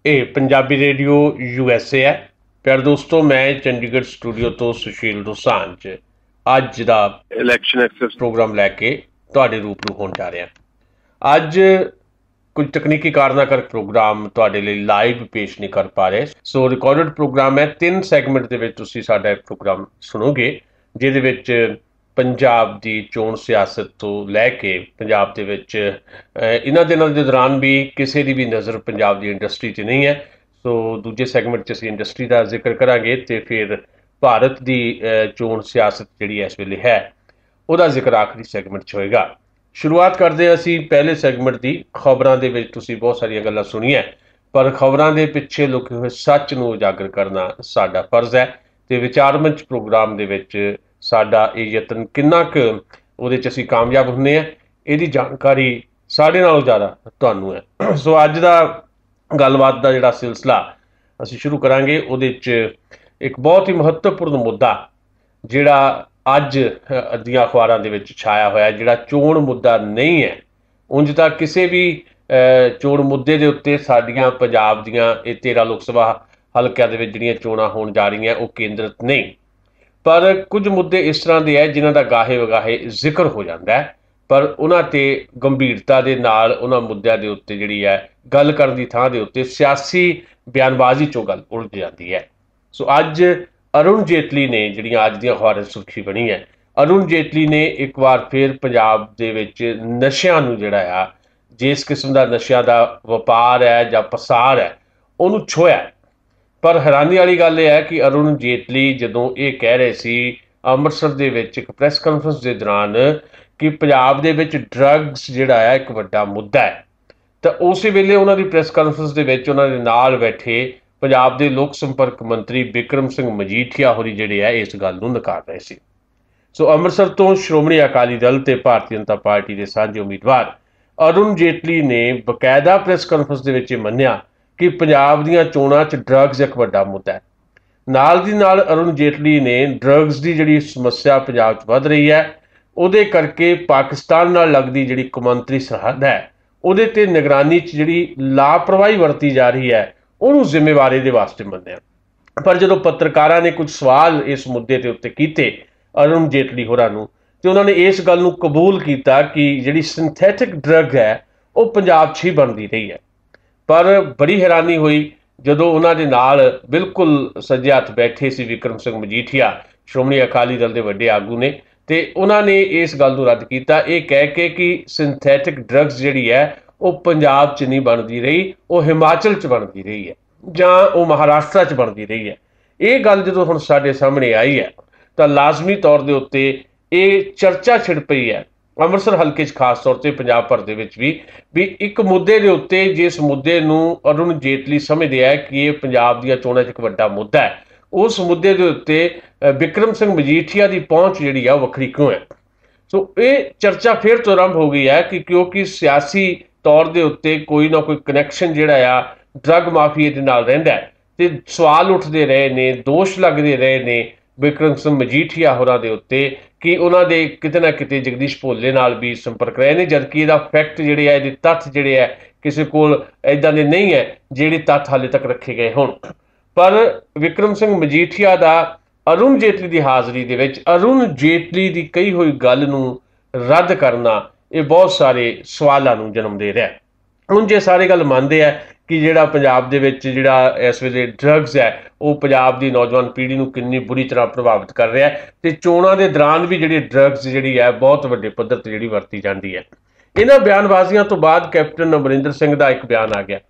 ਇਹ Punjabi radio USA ਹੈ। ਪਿਆਰ ਦੋਸਤੋ, ਮੈਂ ਚੰਡੀਗੜ੍ਹ ਸਟੂਡੀਓ ਤੋਂ ਸੁਸ਼ੀਲ ਦੋਸਾਂਝ ਅੱਜ ਦਾ ਇਲੈਕਸ਼ਨ ਐਕਸੈਸ ਪ੍ਰੋਗਰਾਮ ਲੈ ਕੇ ਤੁਹਾਡੇ ਰੂਬਰੂ ਹੋਣ ਜਾ ਰਿਹਾ। ਅੱਜ ਕੁਝ ਤਕਨੀਕੀ ਕਾਰਨਾਂ ਕਰਕੇ ਪ੍ਰੋਗਰਾਮ ਤੁਹਾਡੇ ਲਈ ਲਾਈਵ ਪੇਸ਼ ਨਹੀਂ ਕਰ ਪਾ ਰਹੇ, ਸੋ ਰਿਕਾਰਡਡ ਪ੍ਰੋਗਰਾਮ ਹੈ। 3 ਸੈਗਮੈਂਟ ਦੇ ਵਿੱਚ ਤੁਸੀਂ ਸਾਡਾ ਇਹ ਪ੍ਰੋਗਰਾਮ ਸੁਣੋਗੇ, ਜਿਹਦੇ ਵਿੱਚ ਪੰਜਾਬ ਦੀ ਚੋਣ ਸਿਆਸਤ ਤੋਂ ਲੈ ਕੇ ਪੰਜਾਬ ਦੇ ਵਿੱਚ ਇਹਨਾਂ ਦਿਨਾਂ ਦੇ ਦੌਰਾਨ ਵੀ ਕਿਸੇ ਦੀ ਵੀ ਨਜ਼ਰ ਪੰਜਾਬ ਦੀ ਇੰਡਸਟਰੀ 'ਚ ਨਹੀਂ ਹੈ। ਸੋ ਦੂਜੇ ਸੈਗਮੈਂਟ 'ਚ ਅਸੀਂ ਇੰਡਸਟਰੀ ਦਾ ਜ਼ਿਕਰ ਕਰਾਂਗੇ ਅਤੇ ਫਿਰ ਭਾਰਤ ਦੀ ਚੋਣ ਸਿਆਸਤ ਜਿਹੜੀ ਇਸ ਵੇਲੇ ਹੈ ਉਹਦਾ ਜ਼ਿਕਰ ਆਖਰੀ ਸੈਗਮੈਂਟ 'ਚ ਹੋਏਗਾ। ਸ਼ੁਰੂਆਤ ਕਰਦੇ ਹਾਂ ਅਸੀਂ ਪਹਿਲੇ ਸੈਗਮੈਂਟ ਦੀ। ਖਬਰਾਂ ਦੇ ਵਿੱਚ ਤੁਸੀਂ ਬਹੁਤ ਸਾਰੀਆਂ ਗੱਲਾਂ ਸੁਣੀਆਂ, ਪਰ ਖਬਰਾਂ ਦੇ ਪਿੱਛੇ ਲੁਕੇ ਹੋਏ ਸੱਚ ਨੂੰ ਉਜਾਗਰ ਕਰਨਾ ਸਾਡਾ ਫਰਜ਼ ਹੈ ਅਤੇ ਵਿਚਾਰ ਮੰਚ ਪ੍ਰੋਗਰਾਮ ਦੇ ਵਿੱਚ ਸਾਡਾ ਇਹ ਯਤਨ ਕਿੰਨਾ ਕੁ ਉਹਦੇ 'ਚ ਅਸੀਂ ਕਾਮਯਾਬ ਹੁੰਦੇ ਹਾਂ, ਇਹਦੀ ਜਾਣਕਾਰੀ ਸਾਡੇ ਨਾਲੋਂ ਜ਼ਿਆਦਾ ਤੁਹਾਨੂੰ ਹੈ। ਸੋ ਅੱਜ ਦਾ ਗੱਲਬਾਤ ਦਾ ਜਿਹੜਾ ਸਿਲਸਿਲਾ ਅਸੀਂ ਸ਼ੁਰੂ ਕਰਾਂਗੇ, ਉਹਦੇ 'ਚ ਇੱਕ ਬਹੁਤ ਹੀ ਮਹੱਤਵਪੂਰਨ ਮੁੱਦਾ ਜਿਹੜਾ ਅੱਜ ਦੀਆਂ ਅਖਬਾਰਾਂ ਦੇ ਵਿੱਚ ਛਾਇਆ ਹੋਇਆ, ਜਿਹੜਾ ਚੋਣ ਮੁੱਦਾ ਨਹੀਂ ਹੈ। ਉਂਝ ਤਾਂ ਕਿਸੇ ਵੀ ਚੋਣ ਮੁੱਦੇ ਦੇ ਉੱਤੇ ਸਾਡੀਆਂ ਪੰਜਾਬ ਦੀਆਂ ਇਹ 13 ਲੋਕ ਸਭਾ ਹਲਕਿਆਂ ਦੇ ਵਿੱਚ ਜਿਹੜੀਆਂ ਚੋਣਾਂ ਹੋਣ ਜਾ ਰਹੀਆਂ ਉਹ ਕੇਂਦਰਿਤ ਨਹੀਂ, ਪਰ ਕੁਝ ਮੁੱਦੇ ਇਸ ਤਰ੍ਹਾਂ ਦੇ ਹੈ ਜਿਨ੍ਹਾਂ ਦਾ ਗਾਹੇ ਵਗਾਹੇ ਜ਼ਿਕਰ ਹੋ ਜਾਂਦਾ ਹੈ, ਪਰ ਉਹਨਾਂ 'ਤੇ ਗੰਭੀਰਤਾ ਦੇ ਨਾਲ ਉਹਨਾਂ ਮੁੱਦਿਆਂ ਦੇ ਉੱਤੇ ਜਿਹੜੀ ਹੈ ਗੱਲ ਕਰਨ ਦੀ ਥਾਂ ਦੇ ਉੱਤੇ ਸਿਆਸੀ ਬਿਆਨਬਾਜ਼ੀ 'ਚੋਂ ਗੱਲ ਉਲਝ ਜਾਂਦੀ ਹੈ। ਸੋ ਅੱਜ ਅਰੁਣ ਜੇਤਲੀ ਨੇ, ਜਿਹੜੀਆਂ ਅੱਜ ਦੀਆਂ ਅਖਬਾਰਾਂ 'ਚ ਸੁਰਖੀ ਬਣੀ ਹੈ, ਅਰੁਣ ਜੇਤਲੀ ਨੇ ਇੱਕ ਵਾਰ ਫਿਰ ਪੰਜਾਬ ਦੇ ਵਿੱਚ ਨਸ਼ਿਆਂ ਨੂੰ ਜਿਹੜਾ ਆ, ਜਿਸ ਕਿਸਮ ਦਾ ਨਸ਼ਿਆਂ ਦਾ ਵਪਾਰ ਹੈ ਜਾਂ ਪਸਾਰ ਹੈ, ਉਹਨੂੰ ਛੋਹਿਆ। ਪਰ ਹੈਰਾਨੀ ਵਾਲੀ ਗੱਲ ਇਹ ਹੈ ਕਿ ਅਰੁਣ ਜੇਤਲੀ ਜਦੋਂ ਇਹ ਕਹਿ ਰਹੇ ਸੀ ਅੰਮ੍ਰਿਤਸਰ ਦੇ ਵਿੱਚ ਇੱਕ ਪ੍ਰੈਸ ਕਾਨਫਰੰਸ ਦੇ ਦੌਰਾਨ ਕਿ ਪੰਜਾਬ ਦੇ ਵਿੱਚ ਡਰੱਗਸ ਜਿਹੜਾ ਹੈ ਇੱਕ ਵੱਡਾ ਮੁੱਦਾ ਹੈ, ਤਾਂ ਉਸੇ ਵੇਲੇ ਉਹਨਾਂ ਦੀ ਪ੍ਰੈਸ ਕਾਨਫਰੰਸ ਦੇ ਵਿੱਚ ਉਹਨਾਂ ਦੇ ਨਾਲ ਬੈਠੇ ਪੰਜਾਬ ਦੇ ਲੋਕ ਸੰਪਰਕ ਮੰਤਰੀ ਬਿਕਰਮ ਸਿੰਘ ਮਜੀਠੀਆ ਹੋਰੀ ਜਿਹੜੇ ਆ ਇਸ ਗੱਲ ਨੂੰ ਨਕਾਰ ਰਹੇ ਸੀ। ਸੋ ਅੰਮ੍ਰਿਤਸਰ ਤੋਂ ਸ਼੍ਰੋਮਣੀ ਅਕਾਲੀ ਦਲ ਤੇ ਭਾਰਤੀ ਜਨਤਾ ਪਾਰਟੀ ਦੇ ਸਾਂਝੇ ਉਮੀਦਵਾਰ ਅਰੁਣ ਜੇਤਲੀ ਨੇ ਬਕਾਇਦਾ ਪ੍ਰੈਸ ਕਾਨਫਰੰਸ ਦੇ ਵਿੱਚ ਮੰਨਿਆ ਕਿ ਪੰਜਾਬ ਦੀਆਂ ਚੋਣਾਂ 'ਚ ਡਰੱਗਸ ਇੱਕ ਵੱਡਾ ਮੁੱਦਾ ਹੈ। ਨਾਲ ਦੀ ਨਾਲ ਅਰੁਣ ਜੇਤਲੀ ਨੇ ਡਰੱਗਸ ਦੀ ਜਿਹੜੀ ਸਮੱਸਿਆ ਪੰਜਾਬ 'ਚ ਵੱਧ ਰਹੀ ਹੈ, ਉਹਦੇ ਕਰਕੇ ਪਾਕਿਸਤਾਨ ਨਾਲ ਲੱਗਦੀ ਜਿਹੜੀ ਕੌਮਾਂਤਰੀ ਸਰਹੱਦ ਹੈ ਉਹਦੇ 'ਤੇ ਨਿਗਰਾਨੀ 'ਚ ਜਿਹੜੀ ਲਾਪਰਵਾਹੀ ਵਰਤੀ ਜਾ ਰਹੀ ਹੈ ਉਹਨੂੰ ਜ਼ਿੰਮੇਵਾਰੀ ਦੇ ਵਾਸਤੇ ਮੰਨਿਆ। ਪਰ ਜਦੋਂ ਪੱਤਰਕਾਰਾਂ ਨੇ ਕੁਝ ਸਵਾਲ ਇਸ ਮੁੱਦੇ ਦੇ ਉੱਤੇ ਕੀਤੇ ਅਰੁਣ ਜੇਤਲੀ ਹੋਰਾਂ ਨੂੰ, ਤੇ ਉਹਨਾਂ ਨੇ ਇਸ ਗੱਲ ਨੂੰ ਕਬੂਲ ਕੀਤਾ ਕਿ ਜਿਹੜੀ ਸਿੰਥੈਟਿਕ ਡਰੱਗ ਹੈ ਉਹ ਪੰਜਾਬ 'ਚ ਹੀ ਬਣਦੀ ਰਹੀ ਹੈ। ਪਰ ਬੜੀ ਹੈਰਾਨੀ ਹੋਈ ਜਦੋਂ ਉਹਨਾਂ ਦੇ ਨਾਲ ਬਿਲਕੁਲ ਸੱਜੇ ਹੱਥ ਬੈਠੇ ਸੀ ਬਿਕਰਮ ਸਿੰਘ ਮਜੀਠੀਆ, ਸ਼੍ਰੋਮਣੀ ਅਕਾਲੀ ਦਲ ਦੇ ਵੱਡੇ ਆਗੂ ਨੇ, ਤੇ ਉਹਨਾਂ ਨੇ ਇਸ ਗੱਲ ਨੂੰ ਰੱਦ ਕੀਤਾ ਇਹ ਕਹਿ ਕੇ ਕਿ ਸਿੰਥੈਟਿਕ ਡਰੱਗਸ ਜਿਹੜੀ ਹੈ ਉਹ ਪੰਜਾਬ 'ਚ ਨਹੀਂ ਬਣਦੀ ਰਹੀ, ਉਹ ਹਿਮਾਚਲ 'ਚ ਬਣਦੀ ਰਹੀ ਹੈ ਜਾਂ ਉਹ ਮਹਾਰਾਸ਼ਟਰ 'ਚ ਬਣਦੀ ਰਹੀ ਹੈ। ਇਹ ਗੱਲ ਜਦੋਂ ਹੁਣ ਸਾਡੇ ਸਾਹਮਣੇ ਆਈ ਹੈ ਤਾਂ ਲਾਜ਼ਮੀ ਤੌਰ ਦੇ ਉੱਤੇ ਇਹ ਚਰਚਾ ਛਿੜ ਪਈ ਹੈ ਅੰਮ੍ਰਿਤਸਰ ਹਲਕੇ 'ਚ, ਖਾਸ ਤੌਰ 'ਤੇ ਪੰਜਾਬ ਭਰ ਦੇ ਵਿੱਚ ਵੀ ਇੱਕ ਮੁੱਦੇ ਦੇ ਉੱਤੇ, ਜਿਸ ਮੁੱਦੇ ਨੂੰ ਅਰੁਣ ਜੇਤਲੀ ਸਮਝਦੇ ਹੈ ਕਿ ਇਹ ਪੰਜਾਬ ਦੀਆਂ ਚੋਣਾਂ 'ਚ ਇੱਕ ਵੱਡਾ ਮੁੱਦਾ ਹੈ, ਉਸ ਮੁੱਦੇ ਦੇ ਉੱਤੇ ਬਿਕਰਮ ਸਿੰਘ ਮਜੀਠੀਆ ਦੀ ਪਹੁੰਚ ਜਿਹੜੀ ਆ ਉਹ ਵੱਖਰੀ ਕਿਉਂ ਹੈ। ਸੋ ਇਹ ਚਰਚਾ ਫਿਰ ਤੋਂ ਆਰੰਭ ਹੋ ਗਈ ਹੈ ਕਿ ਕਿਉਂਕਿ ਸਿਆਸੀ ਤੌਰ ਦੇ ਉੱਤੇ ਕੋਈ ਨਾ ਕੋਈ ਕਨੈਕਸ਼ਨ ਜਿਹੜਾ ਆ ਡਰੱਗ ਮਾਫੀਏ ਦੇ ਨਾਲ ਰਹਿੰਦਾ ਹੈ, ਤੇ ਸਵਾਲ ਉੱਠਦੇ ਰਹੇ ਨੇ, ਦੋਸ਼ ਲੱਗਦੇ ਰਹੇ ਨੇ ਬਿਕਰਮ ਸਿੰਘ ਮਜੀਠੀਆ ਹੋਰਾਂ ਦੇ ਉੱਤੇ ਕਿ ਉਹਨਾਂ ਦੇ ਕਿਤੇ ਨਾ ਕਿਤੇ ਜਗਦੀਸ਼ ਭੋਲੇ ਨਾਲ ਵੀ ਸੰਪਰਕ ਰਹੇ ਨੇ, ਜਦਕਿ ਇਹਦਾ ਫੈਕਟ ਜਿਹੜੇ ਆ, ਇਹਦੇ ਤੱਥ ਜਿਹੜੇ ਆ ਕਿਸੇ ਕੋਲ ਇੱਦਾਂ ਦੇ ਨਹੀਂ ਹੈ ਜਿਹੜੇ ਤੱਥ ਹਾਲੇ ਤੱਕ ਰੱਖੇ ਗਏ ਹੋਣ। ਪਰ ਬਿਕਰਮ ਸਿੰਘ ਮਜੀਠੀਆ ਦਾ ਅਰੁਣ ਜੇਤਲੀ ਦੀ ਹਾਜ਼ਰੀ ਦੇ ਵਿੱਚ ਅਰੁਣ ਜੇਤਲੀ ਦੀ ਕਹੀ ਹੋਈ ਗੱਲ ਨੂੰ ਰੱਦ ਕਰਨਾ ਇਹ ਬਹੁਤ ਸਾਰੇ ਸਵਾਲਾਂ ਨੂੰ ਜਨਮ ਦੇ ਰਿਹਾ। ਹੁਣ ਜੇ ਸਾਰੇ ਗੱਲ ਮੰਨਦੇ ਆ ਕਿ ਜਿਹੜਾ ਪੰਜਾਬ ਦੇ ਵਿੱਚ ਜਿਹੜਾ ਇਸ ਵੇਲੇ ਡਰੱਗਸ ਹੈ ਉਹ ਪੰਜਾਬ ਦੀ ਨੌਜਵਾਨ ਪੀੜ੍ਹੀ ਨੂੰ ਕਿੰਨੀ ਬੁਰੀ ਤਰ੍ਹਾਂ ਪ੍ਰਭਾਵਿਤ ਕਰ ਰਿਹਾ, ਅਤੇ ਚੋਣਾਂ ਦੇ ਦੌਰਾਨ ਵੀ ਜਿਹੜੀ ਡਰੱਗਸ ਜਿਹੜੀ ਹੈ ਬਹੁਤ ਵੱਡੇ ਪੱਧਰ 'ਤੇ ਜਿਹੜੀ ਵਰਤੀ ਜਾਂਦੀ ਹੈ। ਇਹਨਾਂ ਬਿਆਨਬਾਜ਼ੀਆਂ ਤੋਂ ਬਾਅਦ ਕੈਪਟਨ ਅਮਰਿੰਦਰ ਸਿੰਘ ਦਾ ਇੱਕ ਬਿਆਨ ਆ ਗਿਆ।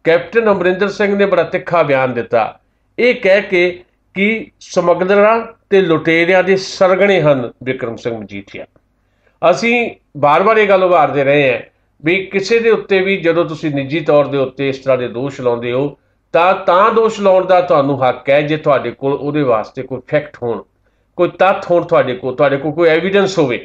ਕੈਪਟਨ ਅਮਰਿੰਦਰ ਸਿੰਘ ਨੇ ਬੜਾ ਤਿੱਖਾ ਬਿਆਨ ਦਿੱਤਾ, ਇਹ ਕਹਿ ਕੇ ਕਿ ਸਮਗਲਰਾਂ ਤੇ ਲੁਟੇਰਿਆਂ ਦੇ ਸਰਗਣੇ ਹਨ ਬਿਕਰਮ ਸਿੰਘ ਮਜੀਠੀਆ। ਅਸੀਂ ਬਾਰ-ਬਾਰ ਇਹ ਗੱਲ ਉਭਾਰਦੇ ਰਹੇ ਹਾਂ ਵੀ ਕਿਸੇ ਦੇ ਉੱਤੇ ਵੀ ਜਦੋਂ ਤੁਸੀਂ ਨਿੱਜੀ ਤੌਰ ਦੇ ਉੱਤੇ ਇਸ ਤਰ੍ਹਾਂ ਦੇ ਦੋਸ਼ ਲਾਉਂਦੇ ਹੋ ਤਾਂ ਦੋਸ਼ ਲਾਉਣ ਦਾ ਤੁਹਾਨੂੰ ਹੱਕ ਹੈ ਜੇ ਤੁਹਾਡੇ ਕੋਲ ਉਹਦੇ ਵਾਸਤੇ ਕੋਈ ਫੈਕਟ ਹੋਣ, ਕੋਈ ਤੱਥ ਹੋਣ, ਤੁਹਾਡੇ ਕੋਲ ਕੋਈ ਐਵੀਡੈਂਸ ਹੋਵੇ।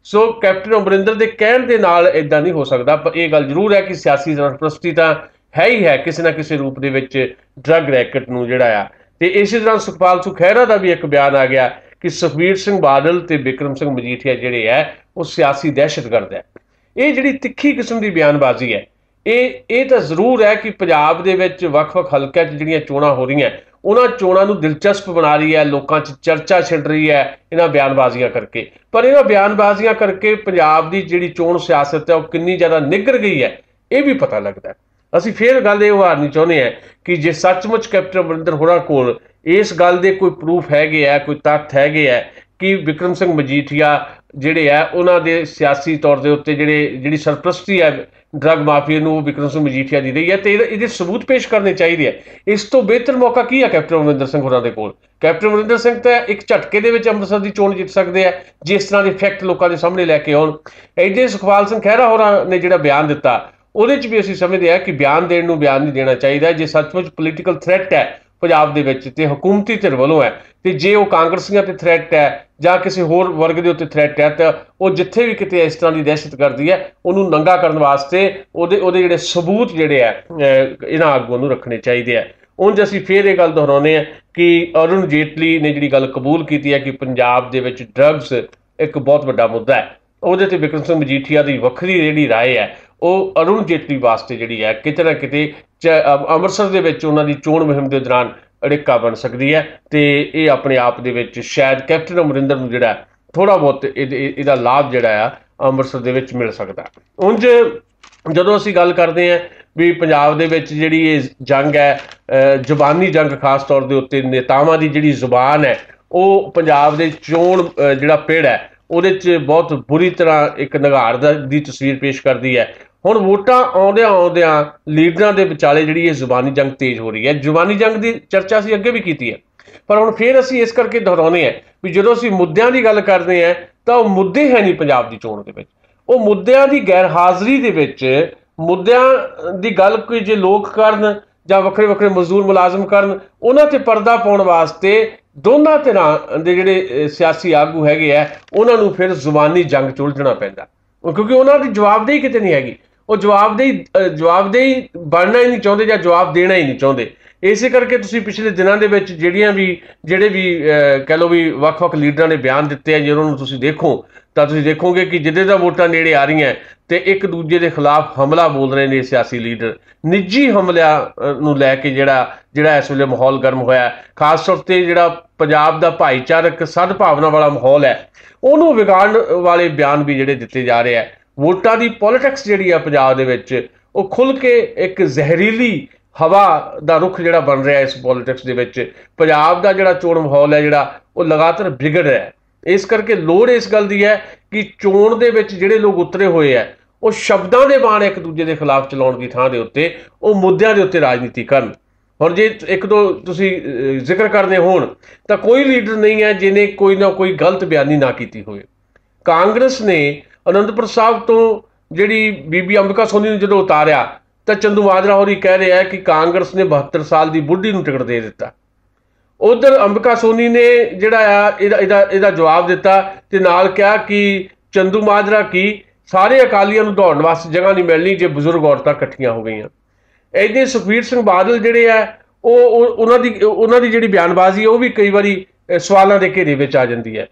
ਸੋ ਕੈਪਟਨ ਅਮਰਿੰਦਰ ਦੇ ਕਹਿਣ ਦੇ ਨਾਲ ਇੱਦਾਂ ਨਹੀਂ ਹੋ ਸਕਦਾ। ਪਰ ਇਹ ਗੱਲ ਜ਼ਰੂਰ ਹੈ ਕਿ ਸਿਆਸੀ ਸਰਪ੍ਰਸਤੀ ਤਾਂ ਹੈ ਹੀ ਹੈ ਕਿਸੇ ਨਾ ਕਿਸੇ ਰੂਪ ਦੇ ਵਿੱਚ ਡਰੱਗ ਰੈਕਟ ਨੂੰ ਜਿਹੜਾ ਆ। ਤੇ ਇਸੇ ਤਰ੍ਹਾਂ ਸੁਖਪਾਲ ਸੁਖਹਿਰਾ ਦਾ ਵੀ ਇੱਕ ਬਿਆਨ ਆ ਗਿਆ ਕਿ ਸੁਖਬੀਰ ਸਿੰਘ ਬਾਦਲ ਤੇ ਬਿਕਰਮ ਸਿੰਘ ਮਜੀਠੀਆ ਜਿਹੜੇ ਹੈ ਉਹ ਸਿਆਸੀ ਦਹਿਸ਼ਤਗਰਦ ਹੈ। ਇਹ ਜਿਹੜੀ ਤਿੱਖੀ ਕਿਸਮ ਦੀ ਬਿਆਨਬਾਜ਼ੀ ਹੈ ਇਹ ਤਾਂ ਜ਼ਰੂਰ ਹੈ ਕਿ ਪੰਜਾਬ ਦੇ ਵਿੱਚ ਵੱਖ-ਵੱਖ ਹਲਕਿਆਂ 'ਚ ਜਿਹੜੀਆਂ ਚੋਣਾਂ ਹੋ ਰਹੀਆਂ ਉਹਨਾਂ ਚੋਣਾਂ ਨੂੰ ਦਿਲਚਸਪ ਬਣਾ ਰਹੀ ਹੈ, ਲੋਕਾਂ 'ਚ ਚਰਚਾ ਛਿੜ ਰਹੀ ਹੈ ਇਹਨਾਂ ਬਿਆਨਬਾਜ਼ੀਆਂ ਕਰਕੇ। ਪਰ ਇਹਨਾਂ ਬਿਆਨਬਾਜ਼ੀਆਂ ਕਰਕੇ ਪੰਜਾਬ ਦੀ ਜਿਹੜੀ ਚੋਣ ਸਿਆਸਤ ਹੈ ਉਹ ਕਿੰਨੀ ਜ਼ਿਆਦਾ ਨਿੱਘਰ ਗਈ ਹੈ ਇਹ ਵੀ ਪਤਾ ਲੱਗਦਾ। ਅਸੀਂ ਫਿਰ ਗੱਲ ਇਹ ਉਭਾਰਨੀ ਚਾਹੁੰਦੇ ਹਾਂ ਕਿ ਜੇ ਸੱਚਮੁੱਚ ਕੈਪਟਨ ਅਮਰਿੰਦਰ ਹੋਰਾਂ ਕੋਲ ਇਸ ਗੱਲ ਦੇ ਕੋਈ ਪ੍ਰੂਫ ਹੈਗੇ ਆ, ਕੋਈ ਤੱਥ ਹੈਗੇ ਆ ਕਿ ਬਿਕਰਮ ਸਿੰਘ ਮਜੀਠੀਆ ਜਿਹੜੇ ਆ ਉਹਨਾਂ ਦੇ ਸਿਆਸੀ ਤੌਰ ਦੇ ਉੱਤੇ ਜਿਹੜੀ ਸਰਪ੍ਰਸਤੀ ਹੈ ਡਰੱਗ ਮਾਫੀਆ ਨੂੰ ਬਿਕਰਮ ਸਿੰਘ ਮਜੀਠੀਆ ਦੀ ਰਹੀ ਹੈ ਤੇ ਇਹਦੇ ਸਬੂਤ ਪੇਸ਼ ਕਰਨੇ ਚਾਹੀਦੇ ਆ। ਇਸ ਤੋਂ ਬਿਹਤਰ ਮੌਕਾ ਕੀ ਹੈ ਕੈਪਟਨ ਅਮਰਿੰਦਰ ਸਿੰਘ ਹੋਰਾਂ ਦੇ ਕੋਲ? ਕੈਪਟਨ ਅਮਰਿੰਦਰ ਸਿੰਘ ਤਾਂ ਇੱਕ ਝਟਕੇ ਦੇ ਵਿੱਚ ਅੰਮ੍ਰਿਤਸਰ ਦੀ ਚੋਣ ਜਿੱਤ ਸਕਦੇ ਆ ਜਿਸ ਤਰ੍ਹਾਂ ਦੇ ਫੈਕਟ ਲੋਕਾਂ ਦੇ ਸਾਹਮਣੇ ਲੈ ਕੇ ਆਉਣ। ਐਡੇ ਸੁਖਪਾਲ ਸਿੰਘ ਖਹਿਰਾ ਹੋਰਾਂ ਨੇ ਜਿਹੜਾ ਬਿਆਨ ਦਿੱਤਾ ਉਹਦੇ 'ਚ ਵੀ ਅਸੀਂ ਸਮਝਦੇ ਹਾਂ ਕਿ ਬਿਆਨ ਦੇਣ ਨੂੰ ਬਿਆਨ ਨਹੀਂ ਦੇਣਾ ਚਾਹੀਦਾ। ਜੇ ਸੱਚਮੁੱਚ ਪੋਲੀਟੀਕਲ ਥ੍ਰੈਟ ਹੈ ਪੰਜਾਬ ਦੇ ਵਿੱਚ ਤੇ ਹਕੂਮਤੀ ਧਿਰ ਵੱਲੋਂ ਹੈ ਤੇ ਜੇ ਉਹ ਕਾਂਗਰਸੀਆਂ ਤੇ ਥ੍ਰੈਟ ਹੈ ਜਾਂ ਕਿਸੇ ਹੋਰ ਵਰਗ ਦੇ ਉੱਤੇ ਥ੍ਰੈਟ ਹੈ ਤਾਂ ਉਹ ਜਿੱਥੇ ਵੀ ਕਿਤੇ ਇਸ ਤਰ੍ਹਾਂ ਦੀ ਦਹਿਸ਼ਤ ਕਰਦੀ ਹੈ ਉਹਨੂੰ ਨੰਗਾ ਕਰਨ ਵਾਸਤੇ ਉਹਦੇ ਜਿਹੜੇ ਸਬੂਤ ਜਿਹੜੇ ਆ ਇਹਨਾਂ ਆਗੂਆਂ ਨੂੰ ਰੱਖਣੇ ਚਾਹੀਦੇ ਆ। ਉਂਝ ਅਸੀਂ ਫਿਰ ਇਹ ਗੱਲ ਦੁਹਰਾਉਂਦੇ ਹਾਂ ਕਿ ਅਰੁਣ ਜੇਟਲੀ ਨੇ ਜਿਹੜੀ ਗੱਲ ਕਬੂਲ ਕੀਤੀ ਹੈ ਕਿ ਪੰਜਾਬ ਦੇ ਵਿੱਚ ਡਰੱਗਸ ਇੱਕ ਬਹੁਤ ਵੱਡਾ ਮੁੱਦਾ ਹੈ, ਉਹਦੇ ਤੇ ਬਿਕਰਮ ਸਿੰਘ ਮਜੀਠੀਆ ਦੀ ਵੱਖਰੀ ਜਿਹੜੀ ਰਾਏ ਹੈ ਉਹ ਅਰੁਣ ਜੇਟਲੀ ਵਾਸਤੇ ਜਿਹੜੀ ਹੈ ਕਿਤੇ ਨਾ ਕਿਤੇ ਅੰਮ੍ਰਿਤਸਰ ਦੇ ਵਿੱਚ ਉਹਨਾਂ ਦੀ ਚੋਣ ਮੁਹਿੰਮ ਦੇ ਦੌਰਾਨ ਅੜਿੱਕਾ ਬਣ ਸਕਦੀ ਹੈ ਤੇ ਇਹ ਆਪਣੇ ਆਪ ਦੇ ਵਿੱਚ ਸ਼ਾਇਦ ਕੈਪਟਨ ਅਮਰਿੰਦਰ ਨੂੰ ਜਿਹੜਾ ਥੋੜ੍ਹਾ ਬਹੁਤ ਇਹਦਾ ਲਾਭ ਜਿਹੜਾ ਆ ਅੰਮ੍ਰਿਤਸਰ ਦੇ ਵਿੱਚ ਮਿਲ ਸਕਦਾ। ਉਂਝ ਜਦੋਂ ਅਸੀਂ ਗੱਲ ਕਰਦੇ ਹਾਂ ਵੀ ਪੰਜਾਬ ਦੇ ਵਿੱਚ ਜਿਹੜੀ ਇਹ ਜੰਗ ਹੈ ਜ਼ੁਬਾਨੀ ਜੰਗ ਖਾਸ ਤੌਰ ਦੇ ਉੱਤੇ ਨੇਤਾਵਾਂ ਦੀ ਜਿਹੜੀ ਜ਼ੁਬਾਨ ਹੈ ਉਹ ਪੰਜਾਬ ਦੇ ਚੋਣ ਜਿਹੜਾ ਪਿੜ ਹੈ ਉਹਦੇ 'ਚ ਬਹੁਤ ਬੁਰੀ ਤਰ੍ਹਾਂ ਇੱਕ ਨਿਘਾਰ ਦੀ ਤਸਵੀਰ ਪੇਸ਼ ਕਰਦੀ ਹੈ। ਹੁਣ ਵੋਟਾਂ ਆਉਂਦਿਆਂ ਲੀਡਰਾਂ ਦੇ ਵਿਚਾਲੇ ਜਿਹੜੀ ਇਹ ਜ਼ੁਬਾਨੀ ਜੰਗ ਤੇਜ਼ ਹੋ ਰਹੀ ਹੈ। ਜ਼ੁਬਾਨੀ ਜੰਗ ਦੀ ਚਰਚਾ ਅਸੀਂ ਅੱਗੇ ਵੀ ਕੀਤੀ ਹੈ ਪਰ ਹੁਣ ਫਿਰ ਅਸੀਂ ਇਸ ਕਰਕੇ ਦੁਹਰਾਉਂਦੇ ਹਾਂ ਵੀ ਜਦੋਂ ਅਸੀਂ ਮੁੱਦਿਆਂ ਦੀ ਗੱਲ ਕਰਦੇ ਹਾਂ ਤਾਂ ਉਹ ਮੁੱਦੇ ਹੈ ਨਹੀਂ ਪੰਜਾਬ ਦੀ ਚੋਣ ਦੇ ਵਿੱਚ। ਉਹ ਮੁੱਦਿਆਂ ਦੀ ਗੈਰ ਹਾਜ਼ਰੀ ਦੇ ਵਿੱਚ ਮੁੱਦਿਆਂ ਦੀ ਗੱਲ ਕੋਈ ਜੇ ਲੋਕ ਕਰਨ ਜਾਂ ਵੱਖਰੇ ਵੱਖਰੇ ਮਜ਼ਦੂਰ ਮੁਲਾਜ਼ਮ ਕਰਨ ਉਹਨਾਂ 'ਤੇ ਪਰਦਾ ਪਾਉਣ ਵਾਸਤੇ ਦੋਨਾਂ ਧਿਰਾਂ ਦੇ ਜਿਹੜੇ ਸਿਆਸੀ ਆਗੂ ਹੈਗੇ ਆ ਉਹਨਾਂ ਨੂੰ ਫਿਰ ਜ਼ੁਬਾਨੀ ਜੰਗ 'ਚ ਉਲਝਣਾ ਪੈਂਦਾ ਕਿਉਂਕਿ ਉਹਨਾਂ ਦੀ ਜਵਾਬਦੇਹੀ ਕਿਤੇ ਨਹੀਂ ਹੈਗੀ। ਉਹ ਜਵਾਬਦੇਹੀ ਬਣਨਾ ਹੀ ਨਹੀਂ ਚਾਹੁੰਦੇ ਜਾਂ ਜਵਾਬ ਦੇਣਾ ਹੀ ਨਹੀਂ ਚਾਹੁੰਦੇ। ਇਸੇ ਕਰਕੇ ਤੁਸੀਂ ਪਿਛਲੇ ਦਿਨਾਂ ਦੇ ਵਿੱਚ ਜਿਹੜੇ ਵੀ ਕਹਿ ਲਓ ਵੀ ਵੱਖ-ਵੱਖ ਲੀਡਰਾਂ ਨੇ ਬਿਆਨ ਦਿੱਤੇ ਆ ਜੇ ਉਹਨਾਂ ਨੂੰ ਤੁਸੀਂ ਦੇਖੋ ਤਾਂ ਤੁਸੀਂ ਦੇਖੋਗੇ ਕਿ ਜਿਹਦੇ ਦਾ ਵੋਟਾਂ ਨੇੜੇ ਆ ਰਹੀਆਂ ਤੇ ਇੱਕ ਦੂਜੇ ਦੇ ਖਿਲਾਫ ਹਮਲਾ ਬੋਲ ਰਹੇ ਨੇ ਸਿਆਸੀ ਲੀਡਰ। ਨਿੱਜੀ ਹਮਲਿਆਂ ਨੂੰ ਲੈ ਕੇ ਜਿਹੜਾ ਇਸ ਵੇਲੇ ਮਾਹੌਲ ਗਰਮ ਹੋਇਆ ਖਾਸ ਤੌਰ ਤੇ ਜਿਹੜਾ ਪੰਜਾਬ ਦਾ ਭਾਈਚਾਰਕ ਸਦਭਾਵਨਾ ਵਾਲਾ ਮਾਹੌਲ ਹੈ ਉਹਨੂੰ ਵਿਗਾੜਨ ਵਾਲੇ ਬਿਆਨ ਵੀ ਜਿਹੜੇ ਦਿੱਤੇ ਜਾ ਰਹੇ ਆ। ਵੋਟਾਂ ਦੀ ਪੋਲੀਟਿਕਸ ਜਿਹੜੀ ਆ ਪੰਜਾਬ ਦੇ ਵਿੱਚ ਉਹ ਖੁੱਲ੍ਹ ਕੇ ਇੱਕ ਜ਼ਹਿਰੀਲੀ ਹਵਾ ਦਾ ਰੁੱਖ ਜਿਹੜਾ ਬਣ ਰਿਹਾ ਇਸ ਪੋਲੀਟਿਕਸ ਦੇ ਵਿੱਚ। ਪੰਜਾਬ ਦਾ ਜਿਹੜਾ ਚੋਣ ਮਾਹੌਲ ਹੈ ਜਿਹੜਾ ਉਹ ਲਗਾਤਾਰ ਵਿਗੜ ਰਿਹਾ ਹੈ। ਇਸ ਕਰਕੇ ਲੋੜ ਇਸ ਗੱਲ ਦੀ ਹੈ ਕਿ ਚੋਣ ਦੇ ਵਿੱਚ ਜਿਹੜੇ ਲੋਕ ਉਤਰੇ ਹੋਏ ਆ ਉਹ ਸ਼ਬਦਾਂ ਦੇ ਬਾਣ ਇੱਕ ਦੂਜੇ ਦੇ ਖਿਲਾਫ ਚਲਾਉਣ ਦੀ ਥਾਂ ਦੇ ਉੱਤੇ ਉਹ ਮੁੱਦਿਆਂ ਦੇ ਉੱਤੇ ਰਾਜਨੀਤੀ ਕਰਨ। ਹੁਣ ਜੇ ਇੱਕ ਦੋ ਤੁਸੀਂ ਜ਼ਿਕਰ ਕਰਦੇ ਹੋਣ ਤਾਂ ਕੋਈ ਲੀਡਰ ਨਹੀਂ ਹੈ ਜਿਹਨੇ ਕੋਈ ਨਾ ਕੋਈ ਗਲਤ ਬਿਆਨੀ ਨਾ ਕੀਤੀ ਹੋਵੇ। ਕਾਂਗਰਸ ਨੇ ਅਨੰਦਪੁਰ ਸਾਹਿਬ ਤੋਂ ਜਿਹੜੀ ਬੀਬੀ ਅੰਬਿਕਾ ਸੋਨੀ ਨੂੰ ਜਦੋਂ ਉਤਾਰਿਆ ਤਾਂ ਚੰਦੂਮਾਜਰਾ ਹੋਰੀ ਕਹਿ ਰਿਹਾ ਕਿ ਕਾਂਗਰਸ ਨੇ 72 ਸਾਲ ਦੀ ਬੁੱਢੀ ਨੂੰ ਟਿਕਟ ਦੇ ਦਿੱਤਾ। ਉਧਰ ਅੰਬਿਕਾ ਸੋਨੀ ਨੇ ਜਿਹੜਾ ਆ ਇਹਦਾ ਜਵਾਬ ਦਿੱਤਾ ਤੇ ਨਾਲ ਕਿਹਾ ਕਿ ਚੰਦੂਮਾਜਰਾ ਕੀ ਸਾਰੇ ਅਕਾਲੀਆਂ ਨੂੰ ਦੌੜਨ ਵਾਸਤੇ ਜਗ੍ਹਾ ਨਹੀਂ ਮਿਲਣੀ ਜੇ ਬਜ਼ੁਰਗ ਔਰਤਾਂ ਇਕੱਠੀਆਂ ਹੋ ਗਈਆਂ। ਇਹਦੇ ਸੁਖਬੀਰ ਸਿੰਘ ਬਾਦਲ ਜਿਹੜੇ ਆ ਉਹਨਾਂ ਦੀ ਜਿਹੜੀ ਬਿਆਨਬਾਜ਼ੀ ਉਹ ਵੀ ਕਈ ਵਾਰੀ ਸਵਾਲਾਂ ਦੇ ਘੇਰੇ ਵਿੱਚ ਆ ਜਾਂਦੀ ਹੈ।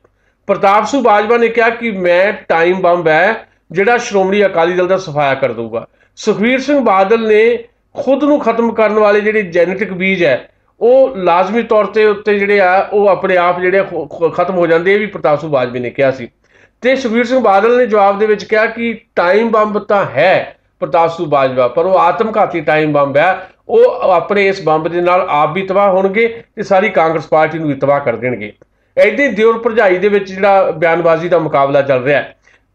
ਪ੍ਰਤਾਪ ਸਿੰਘ ਬਾਜਵਾ ਨੇ ਕਿਹਾ ਕਿ ਮੈਂ ਟਾਈਮ ਬੰਬ ਹੈ ਜਿਹੜਾ ਸ਼੍ਰੋਮਣੀ ਅਕਾਲੀ ਦਲ ਦਾ ਸਫਾਇਆ ਕਰ ਦਊਗਾ। ਸੁਖਬੀਰ ਸਿੰਘ ਬਾਦਲ ਨੇ ਖੁਦ ਨੂੰ ਖਤਮ ਕਰਨ ਵਾਲੇ ਜਿਹੜੇ ਜੈਨੇਟਿਕ ਬੀਜ ਹੈ ਉਹ ਲਾਜ਼ਮੀ ਤੌਰ ਤੇ ਉੱਤੇ ਜਿਹੜੇ ਆ ਉਹ ਆਪਣੇ ਆਪ ਜਿਹੜੇ ਖਤਮ ਹੋ ਜਾਂਦੇ ਇਹ ਵੀ ਪ੍ਰਤਾਪ ਸਿੰਘ ਬਾਜਵਾ ਨੇ ਕਿਹਾ ਸੀ। ਤੇ ਸੁਖਬੀਰ ਸਿੰਘ ਬਾਦਲ ਨੇ ਜਵਾਬ ਦੇ ਵਿੱਚ ਕਿਹਾ ਕਿ ਟਾਈਮ ਬੰਬ ਤਾਂ ਹੈ ਪ੍ਰਤਾਪ ਸਿੰਘ ਬਾਜਵਾ ਪਰ ਉਹ ਆਤਮਘਾਤੀ ਟਾਈਮ ਬੰਬ ਹੈ। ਉਹ ਆਪਣੇ ਇਸ ਬੰਬ ਦੇ ਨਾਲ ਆਪ ਵੀ ਤਬਾਹ ਹੋਣਗੇ ਤੇ ਸਾਰੀ ਕਾਂਗਰਸ ਪਾਰਟੀ ਨੂੰ ਵੀ ਤਬਾਹ ਕਰ ਦੇਣਗੇ। ਐਡੀ ਦਿਓਰ ਭਰਜਾਈ ਦੇ ਵਿੱਚ ਜਿਹੜਾ ਬਿਆਨਬਾਜ਼ੀ ਦਾ ਮੁਕਾਬਲਾ ਚੱਲ ਰਿਹਾ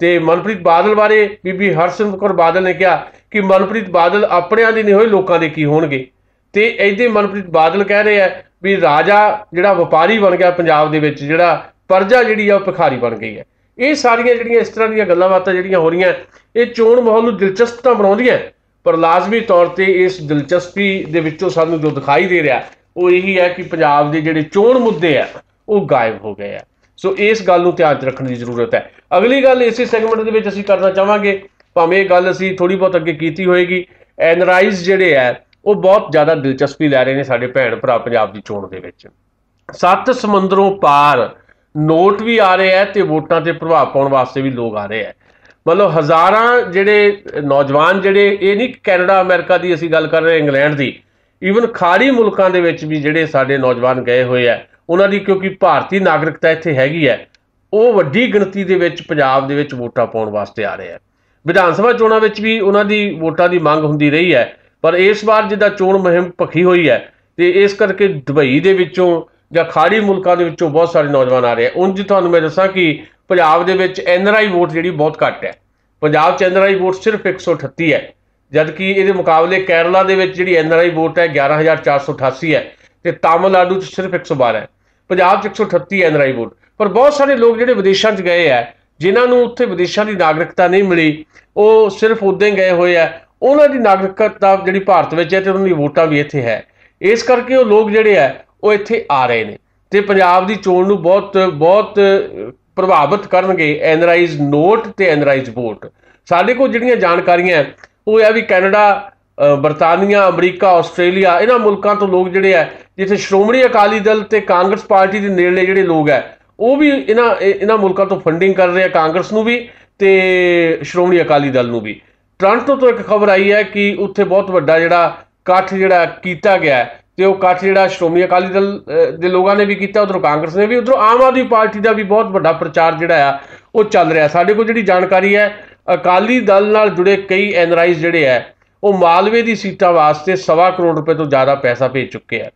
ਤੇ ਮਨਪ੍ਰੀਤ ਬਾਦਲ ਬਾਰੇ ਬੀਬੀ ਹਰਸਿਮਰਤ ਕੌਰ ਬਾਦਲ ਨੇ ਕਿਹਾ ਕਿ ਮਨਪ੍ਰੀਤ ਬਾਦਲ ਆਪਣਿਆਂ ਦੇ ਨਹੀਂ ਹੋਏ ਲੋਕਾਂ ਦੇ ਕੀ ਹੋਣਗੇ। ਤੇ ਇਹਦੇ ਮਨਪ੍ਰੀਤ ਬਾਦਲ ਕਹਿ ਰਹੇ ਆ ਵੀ ਰਾਜਾ ਜਿਹੜਾ ਵਪਾਰੀ ਬਣ ਗਿਆ ਪੰਜਾਬ ਦੇ ਵਿੱਚ ਜਿਹੜਾ ਪ੍ਰਜਾ ਜਿਹੜੀ ਆ ਉਹ ਭਿਖਾਰੀ ਬਣ ਗਈ ਹੈ। ਇਹ ਸਾਰੀਆਂ ਜਿਹੜੀਆਂ ਇਸ ਤਰ੍ਹਾਂ ਦੀਆਂ ਗੱਲਾਂ ਬਾਤਾਂ ਜਿਹੜੀਆਂ ਹੋ ਰਹੀਆਂ ਇਹ ਚੋਣ ਮਾਹੌਲ ਨੂੰ ਦਿਲਚਸਪ ਤਾਂ ਬਣਾਉਂਦੀਆਂ ਪਰ ਲਾਜ਼ਮੀ ਤੌਰ ਤੇ ਇਸ ਦਿਲਚਸਪੀ ਦੇ ਵਿੱਚੋਂ ਸਾਨੂੰ ਜੋ ਦਿਖਾਈ ਦੇ ਰਿਹਾ ਉਹ ਇਹੀ ਹੈ ਕਿ ਪੰਜਾਬ ਦੇ ਜਿਹੜੇ ਚੋਣ ਮੁੱਦੇ ਆ ਉਹ ਗਾਇਬ ਹੋ ਗਏ ਆ। ਸੋ ਇਸ ਗੱਲ ਨੂੰ ਧਿਆਨ 'ਚ ਰੱਖਣ ਦੀ ਜ਼ਰੂਰਤ ਹੈ। ਅਗਲੀ ਗੱਲ ਇਸੇ ਸੈਗਮੈਂਟ ਦੇ ਵਿੱਚ ਅਸੀਂ ਕਰਨਾ ਚਾਹਾਂਗੇ ਭਾਵੇਂ ਇਹ ਗੱਲ ਅਸੀਂ ਥੋੜ੍ਹੀ ਬਹੁਤ ਅੱਗੇ ਕੀਤੀ ਹੋਏਗੀ। ਐਨਰਾਈਜ਼ ਜਿਹੜੇ ਹੈ ਉਹ ਬਹੁਤ ਜ਼ਿਆਦਾ ਦਿਲਚਸਪੀ ਲੈ ਰਹੇ ਨੇ ਸਾਡੇ ਭੈਣ ਭਰਾ ਪੰਜਾਬ ਦੀ ਚੋਣ ਦੇ ਵਿੱਚ। 7 ਸਮੁੰਦਰੋਂ ਪਾਰ ਨੋਟ ਵੀ ਆ ਰਹੇ ਹੈ ਤੇ ਵੋਟਾਂ ਤੇ ਪ੍ਰਭਾਵ ਪਾਉਣ ਵਾਸਤੇ ਵੀ ਲੋਕ ਆ ਰਹੇ ਹੈ। मतलब हज़ारां ਜਿਹੜੇ नौजवान ਜਿਹੜੇ ਇਹ ਨਹੀਂ ਕੈਨੇਡਾ ਅਮਰੀਕਾ ਦੀ ਅਸੀਂ ਗੱਲ ਕਰ ਰਹੇ ਇੰਗਲੈਂਡ ਦੀ, ਈਵਨ ਖਾੜੀ ਮੁਲਕਾਂ ਦੇ ਵਿੱਚ ਵੀ ਜਿਹੜੇ ਸਾਡੇ ਨੌਜਵਾਨ ਗਏ ਹੋਏ ਆ ਉਹਨਾਂ ਦੀ, ਕਿਉਂਕਿ ਭਾਰਤੀ ਨਾਗਰਿਕਤਾ ਇੱਥੇ ਹੈਗੀ ਹੈ, ਉਹ ਵੱਡੀ ਗਿਣਤੀ ਦੇ ਵਿੱਚ ਪੰਜਾਬ ਦੇ ਵਿੱਚ ਵੋਟਾਂ ਪਾਉਣ ਵਾਸਤੇ ਆ ਰਹੇ ਆ। ਵਿਧਾਨ ਸਭਾ ਚੋਣਾਂ ਵਿੱਚ ਵੀ ਉਹਨਾਂ ਦੀ ਵੋਟਾਂ ਦੀ ਮੰਗ ਹੁੰਦੀ ਰਹੀ ਹੈ, ਪਰ ਇਸ ਵਾਰ ਜਿੱਦਾਂ ਚੋਣ ਮੁਹਿੰਮ ਭਖੀ ਹੋਈ ਹੈ ਤੇ ਇਸ ਕਰਕੇ ਦੁਬਈ ਦੇ ਵਿੱਚੋਂ ਜਾਂ ਖਾੜੀ ਮੁਲਕਾਂ ਦੇ ਵਿੱਚੋਂ ਬਹੁਤ ਸਾਰੇ ਨੌਜਵਾਨ ਆ ਰਹੇ ਆ। ਉਂਝ ਤੁਹਾਨੂੰ ਮੈਂ ਦੱਸਾਂ ਕਿ ਪੰਜਾਬ ਦੇ ਵਿੱਚ NRI ਵੋਟ ਜਿਹੜੀ ਬਹੁਤ ਘੱਟ ਹੈ। ਪੰਜਾਬ 'ਚ NRI ਵੋਟ ਸਿਰਫ 138 ਹੈ, ਜਦਕਿ ਇਹਦੇ ਮੁਕਾਬਲੇ ਕੇਰਲਾ ਦੇ ਵਿੱਚ ਜਿਹੜੀ NRI ਵੋਟ ਹੈ 11,488 ਹੈ ਤੇ ਤਾਮਿਲਨਾਡੂ 'ਚ ਸਿਰਫ 112 ਹੈ। ਪੰਜਾਬ 'ਚ 138 NRI ਵੋਟ। ਪਰ ਬਹੁਤ ਸਾਰੇ ਲੋਕ ਜਿਹੜੇ ਵਿਦੇਸ਼ਾਂ 'ਚ ਗਏ ਆ, ਜਿਨ੍ਹਾਂ ਨੂੰ ਉੱਥੇ ਵਿਦੇਸ਼ਾਂ ਦੀ ਨਾਗਰਿਕਤਾ ਨਹੀਂ ਮਿਲੀ, ਉਹ ਸਿਰਫ ਉੱਦਾਂ ਹੀ ਗਏ ਹੋਏ ਆ, ਉਹਨਾਂ ਦੀ ਨਾਗਰਿਕਤਾ ਜਿਹੜੀ ਭਾਰਤ ਵਿੱਚ ਹੈ ਤੇ ਉਹਨਾਂ ਦੀ ਵੋਟਾਂ ਵੀ ਇੱਥੇ ਹੈ। ਇਸ ਕਰਕੇ ਉਹ ਲੋਕ ਜਿਹੜੇ ਆ ਉਹ ਇੱਥੇ ਆ ਰਹੇ ਨੇ ਤੇ ਪੰਜਾਬ ਦੀ ਚੋਣ ਨੂੰ ਬਹੁਤ ਪ੍ਰਭਾਵਿਤ ਕਰਨਗੇ NRIs ਨੋਟ ਤੇ NRIs ਵੋਟ। ਸਾਡੇ ਕੋਲ ਜਿਹੜੀਆਂ ਜਾਣਕਾਰੀਆਂ ਉਹ ਹੈ ਵੀ ਕੈਨੇਡਾ, ਬਰਤਾਨੀਆ, ਅਮਰੀਕਾ, ਆਸਟ੍ਰੇਲੀਆ, ਇਹਨਾਂ ਮੁਲਕਾਂ ਤੋਂ ਲੋਕ ਜਿਹੜੇ ਆ ਜਿੱਥੇ ਸ਼੍ਰੋਮਣੀ ਅਕਾਲੀ ਦਲ ਤੇ ਕਾਂਗਰਸ ਪਾਰਟੀ ਦੇ ਨੇੜਲੇ ਜਿਹੜੇ ਲੋਕ ਹੈ ਉਹ ਵੀ ਇਹਨਾਂ ਮੁਲਕਾਂ ਤੋਂ ਫੰਡਿੰਗ ਕਰ ਰਹੇ ਆ, ਕਾਂਗਰਸ ਨੂੰ ਵੀ ਤੇ ਸ਼੍ਰੋਮਣੀ ਅਕਾਲੀ ਦਲ ਨੂੰ ਵੀ। ਟੋਰਾਂਟੋ ਤੋਂ ਇੱਕ ਖਬਰ ਆਈ ਹੈ ਕਿ ਉੱਥੇ ਬਹੁਤ ਵੱਡਾ ਜਿਹੜਾ ਇਕੱਠ ਜਿਹੜਾ ਕੀਤਾ ਗਿਆ ਤੇ ਉਹ ਇਕੱਠ ਜਿਹੜਾ ਸ਼੍ਰੋਮਣੀ ਅਕਾਲੀ ਦਲ ਦੇ ਲੋਕਾਂ ਨੇ ਵੀ ਕੀਤਾ, ਉੱਧਰੋਂ ਕਾਂਗਰਸ ਨੇ ਵੀ, ਉੱਧਰੋਂ ਆਮ ਆਦਮੀ ਪਾਰਟੀ ਦਾ ਵੀ ਬਹੁਤ ਵੱਡਾ ਪ੍ਰਚਾਰ ਜਿਹੜਾ ਆ ਉਹ ਚੱਲ ਰਿਹਾ। ਸਾਡੇ ਕੋਲ ਜਿਹੜੀ ਜਾਣਕਾਰੀ ਹੈ, ਅਕਾਲੀ ਦਲ ਨਾਲ ਜੁੜੇ ਕਈ NRIs ਜਿਹੜੇ ਹੈ ਉਹ ਮਾਲਵੇ ਦੀ ਸੀਟਾਂ ਵਾਸਤੇ 1.25 ਕਰੋੜ ਰੁਪਏ ਤੋਂ ਜ਼ਿਆਦਾ ਪੈਸਾ ਭੇਜ ਚੁੱਕੇ ਆ।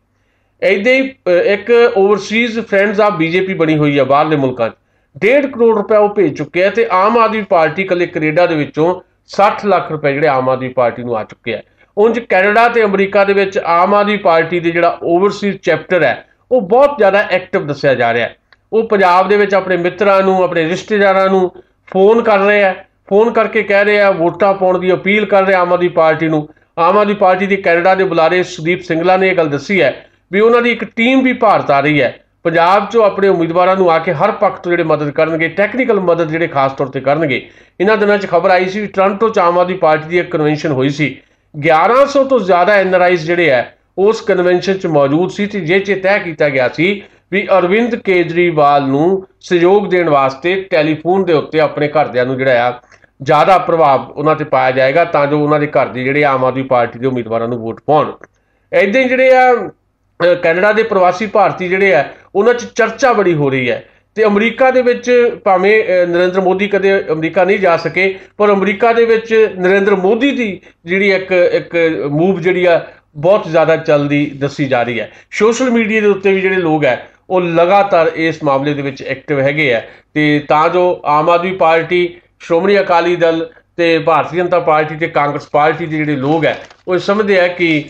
ਇੱਦਾਂ ਹੀ ਇੱਕ ਓਵਰਸੀਜ਼ ਫਰੈਂਡਸ ਆਫ BJP ਬਣੀ ਹੋਈ ਹੈ ਬਾਹਰਲੇ ਮੁਲਕਾਂ 'ਚ, 1.5 ਕਰੋੜ ਰੁਪਏ ਉਹ ਭੇਜ ਚੁੱਕੇ ਆ ਤੇ ਆਮ ਆਦਮੀ ਪਾਰਟੀ ਇਕੱਲੇ ਕੈਨੇਡਾ ਦੇ ਵਿੱਚੋਂ 60 ਲੱਖ ਰੁਪਏ ਜਿਹੜੇ ਆਮ ਆਦਮੀ ਪਾਰਟੀ ਨੂੰ ਆ ਚੁੱਕੇ ਆ। ਉਂਝ ਕੈਨੇਡਾ ਤੇ ਅਮਰੀਕਾ ਦੇ ਵਿੱਚ ਆਮ ਆਦਮੀ ਪਾਰਟੀ ਦੇ ਜਿਹੜਾ ਓਵਰਸੀਜ਼ ਚੈਪਟਰ ਹੈ ਉਹ ਬਹੁਤ ਜ਼ਿਆਦਾ ਐਕਟਿਵ ਦੱਸਿਆ ਜਾ ਰਿਹਾ ਹੈ। ਉਹ ਪੰਜਾਬ ਦੇ ਵਿੱਚ ਆਪਣੇ ਮਿੱਤਰਾਂ ਨੂੰ, ਆਪਣੇ ਰਿਸ਼ਤੇਦਾਰਾਂ ਨੂੰ ਫੋਨ ਕਰ ਰਹੇ ਆ, ਫੋਨ ਕਰਕੇ ਕਹਿ ਰਹੇ ਆ, ਵੋਟਾਂ ਪਾਉਣ ਦੀ ਅਪੀਲ ਕਰ ਰਹੇ ਆਮ ਆਦਮੀ ਪਾਰਟੀ ਨੂੰ। ਆਮ ਆਦਮੀ ਪਾਰਟੀ ਦੀ ਕੈਨੇਡਾ ਦੇ ਬੁਲਾਰੇ ਸੁਦੀਪ ਸਿੰਗਲਾ ਨੇ ਇਹ ਗੱਲ ਦੱਸੀ ਹੈ ਵੀ ਉਹਨਾਂ ਦੀ ਇੱਕ ਟੀਮ ਵੀ ਭਾਰਤ ਆ ਰਹੀ ਹੈ, ਪੰਜਾਬ 'ਚੋਂ ਆਪਣੇ ਉਮੀਦਵਾਰਾਂ ਨੂੰ ਆ ਕੇ ਹਰ ਪੱਖ ਤੋਂ ਜਿਹੜੇ ਮਦਦ ਕਰਨਗੇ, ਟੈਕਨੀਕਲ ਮਦਦ ਜਿਹੜੇ ਖਾਸ ਤੌਰ ਤੇ ਕਰਨਗੇ। ਇਹਨਾਂ ਦਿਨਾਂ 'ਚ ਖਬਰ ਆਈ ਸੀ ਵੀ ਟੋਰਾਂਟੋ 'ਚ ਆਮ ਆਦਮੀ ਪਾਰਟੀ ਦੀ ਇੱਕ ਕਨਵੈਨਸ਼ਨ ਹੋਈ ਸੀ, 1100 ਤੋਂ ਜ਼ਿਆਦਾ NRIs ਜਿਹੜੇ ਹੈ ਉਸ ਕਨਵੈਨਸ਼ਨ 'ਚ ਮੌਜੂਦ ਸੀ ਤੇ ਜੇ 'ਚ ਤੈਅ ਕੀਤਾ ਗਿਆ ਸੀ ਵੀ ਅਰਵਿੰਦ ਕੇਜਰੀਵਾਲ ਨੂੰ ਸਹਿਯੋਗ ਦੇਣ ਵਾਸਤੇ ਟੈਲੀਫੋਨ ਦੇ ਉੱਤੇ ਆਪਣੇ ਘਰਦਿਆਂ ਨੂੰ ਜਿਹੜਾ ਆ ਜ਼ਿਆਦਾ ਪ੍ਰਭਾਵ ਉਹਨਾਂ ਤੇ ਪਾਇਆ ਜਾਏਗਾ ਤਾਂ ਜੋ ਉਹਨਾਂ ਦੇ ਘਰ ਦੇ ਜਿਹੜੇ ਆਮ ਆਦਮੀ ਪਾਰਟੀ ਦੇ ਉਮੀਦਵਾਰਾਂ ਨੂੰ ਵੋਟ ਪਾਉਣ। ਇੱਦਾਂ ਹੀ ਜਿਹੜੇ ਆ ਕੈਨੇਡਾ ਦੇ ਪ੍ਰਵਾਸੀ ਭਾਰਤੀ ਜਿਹੜੇ ਆ ਉਹਨਾਂ 'ਚ ਚਰਚਾ ਬੜੀ ਹੋ ਰਹੀ ਹੈ ਤੇ ਅਮਰੀਕਾ ਦੇ ਵਿੱਚ ਭਾਵੇਂ ਨਰਿੰਦਰ ਮੋਦੀ ਕਦੇ ਅਮਰੀਕਾ ਨਹੀਂ ਜਾ ਸਕੇ, ਪਰ ਅਮਰੀਕਾ ਦੇ ਵਿੱਚ ਨਰਿੰਦਰ ਮੋਦੀ ਦੀ ਜਿਹੜੀ ਇੱਕ ਮੂਵ ਜਿਹੜੀ ਆ ਬਹੁਤ ਜ਼ਿਆਦਾ ਚੱਲਦੀ ਦੱਸੀ ਜਾ ਰਹੀ ਹੈ। ਸੋਸ਼ਲ ਮੀਡੀਆ ਦੇ ਉੱਤੇ ਵੀ ਜਿਹੜੇ ਲੋਕ ਹੈ ਉਹ ਲਗਾਤਾਰ ਇਸ ਮਾਮਲੇ ਦੇ ਵਿੱਚ ਐਕਟਿਵ ਹੈਗੇ ਆ ਤੇ ਤਾਂ ਜੋ ਆਮ ਆਦਮੀ ਪਾਰਟੀ, ਸ਼੍ਰੋਮਣੀ ਅਕਾਲੀ ਦਲ ਤੇ ਭਾਰਤੀ ਜਨਤਾ ਪਾਰਟੀ ਤੇ ਕਾਂਗਰਸ ਪਾਰਟੀ ਦੇ ਜਿਹੜੇ ਲੋਕ ਹੈ ਉਹ ਸਮਝਦੇ ਆ ਕਿ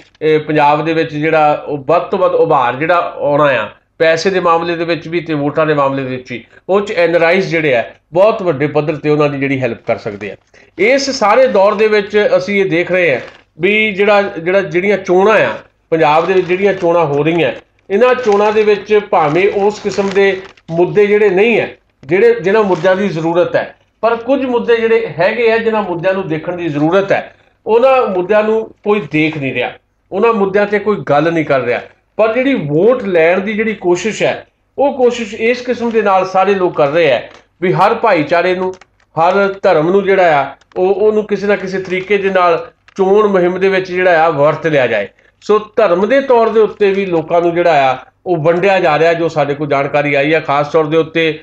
ਪੰਜਾਬ ਦੇ ਵਿੱਚ ਜਿਹੜਾ ਉਹ ਵੱਧ ਤੋਂ ਵੱਧ ਉਭਾਰ ਜਿਹੜਾ ਆਉਣਾ ਆ ਪੈਸੇ ਦੇ ਮਾਮਲੇ ਦੇ ਵਿੱਚ ਵੀ ਤੇ ਵੋਟਾਂ ਦੇ ਮਾਮਲੇ ਦੇ ਵਿੱਚ ਵੀ, ਉਹ 'ਚ NRIs ਜਿਹੜੇ ਆ ਬਹੁਤ ਵੱਡੇ ਪੱਧਰ ਤੇ ਉਹਨਾਂ ਦੀ ਜਿਹੜੀ ਹੈਲਪ ਕਰ ਸਕਦੇ ਆ। ਇਸ ਸਾਰੇ ਦੌਰ ਦੇ ਵਿੱਚ ਅਸੀਂ ਇਹ ਦੇਖ ਰਹੇ ਹਾਂ ਵੀ ਜਿਹੜੀਆਂ ਚੋਣਾਂ ਆ ਪੰਜਾਬ ਦੇ ਵਿੱਚ, ਜਿਹੜੀਆਂ ਚੋਣਾਂ ਹੋ ਰਹੀਆਂ, ਇਹਨਾਂ ਚੋਣਾਂ ਦੇ ਵਿੱਚ ਭਾਵੇਂ ਉਸ ਕਿਸਮ ਦੇ ਮੁੱਦੇ ਜਿਹੜੇ ਨਹੀਂ ਹੈ ਜਿਹਨਾਂ ਮੁੱਦਿਆਂ ਦੀ ਜ਼ਰੂਰਤ ਹੈ, ਪਰ ਕੁਝ ਮੁੱਦੇ ਜਿਹੜੇ ਹੈਗੇ ਆ ਜਿਨ੍ਹਾਂ ਮੁੱਦਿਆਂ ਨੂੰ ਦੇਖਣ ਦੀ ਜ਼ਰੂਰਤ ਹੈ, ਉਹਨਾਂ ਮੁੱਦਿਆਂ ਨੂੰ ਕੋਈ ਦੇਖ ਨਹੀਂ ਰਿਹਾ, ਉਹਨਾਂ ਮੁੱਦਿਆਂ ਤੇ ਕੋਈ ਗੱਲ ਨਹੀਂ ਕਰ ਰਿਹਾ। ਪਰ ਜਿਹੜੀ ਵੋਟ ਲੈਣ ਦੀ ਜਿਹੜੀ ਕੋਸ਼ਿਸ਼ ਹੈ ਉਹ ਕੋਸ਼ਿਸ਼ ਇਸ ਕਿਸਮ ਦੇ ਨਾਲ ਸਾਰੇ ਲੋਕ ਕਰ ਰਹੇ ਆ ਵੀ ਹਰ ਭਾਈਚਾਰੇ ਨੂੰ, ਹਰ ਧਰਮ ਨੂੰ ਜਿਹੜਾ ਆ ਉਹਨੂੰ ਕਿਸੇ ਨਾ ਕਿਸੇ ਤਰੀਕੇ ਦੇ ਨਾਲ ਚੋਣ ਮੁਹਿੰਮ ਦੇ ਵਿੱਚ ਜਿਹੜਾ ਆ ਵਰਤ ਲਿਆ ਜਾਏ। ਸੋ ਧਰਮ ਦੇ ਤੌਰ ਦੇ ਉੱਤੇ ਵੀ ਲੋਕਾਂ ਨੂੰ ਜਿਹੜਾ ਆ ਉਹ ਵੰਡਿਆ ਜਾ ਰਿਹਾ, ਜੋ ਸਾਡੇ ਕੋਲ ਜਾਣਕਾਰੀ ਆਈ ਹੈ। ਖਾਸ ਤੌਰ ਦੇ ਉੱਤੇ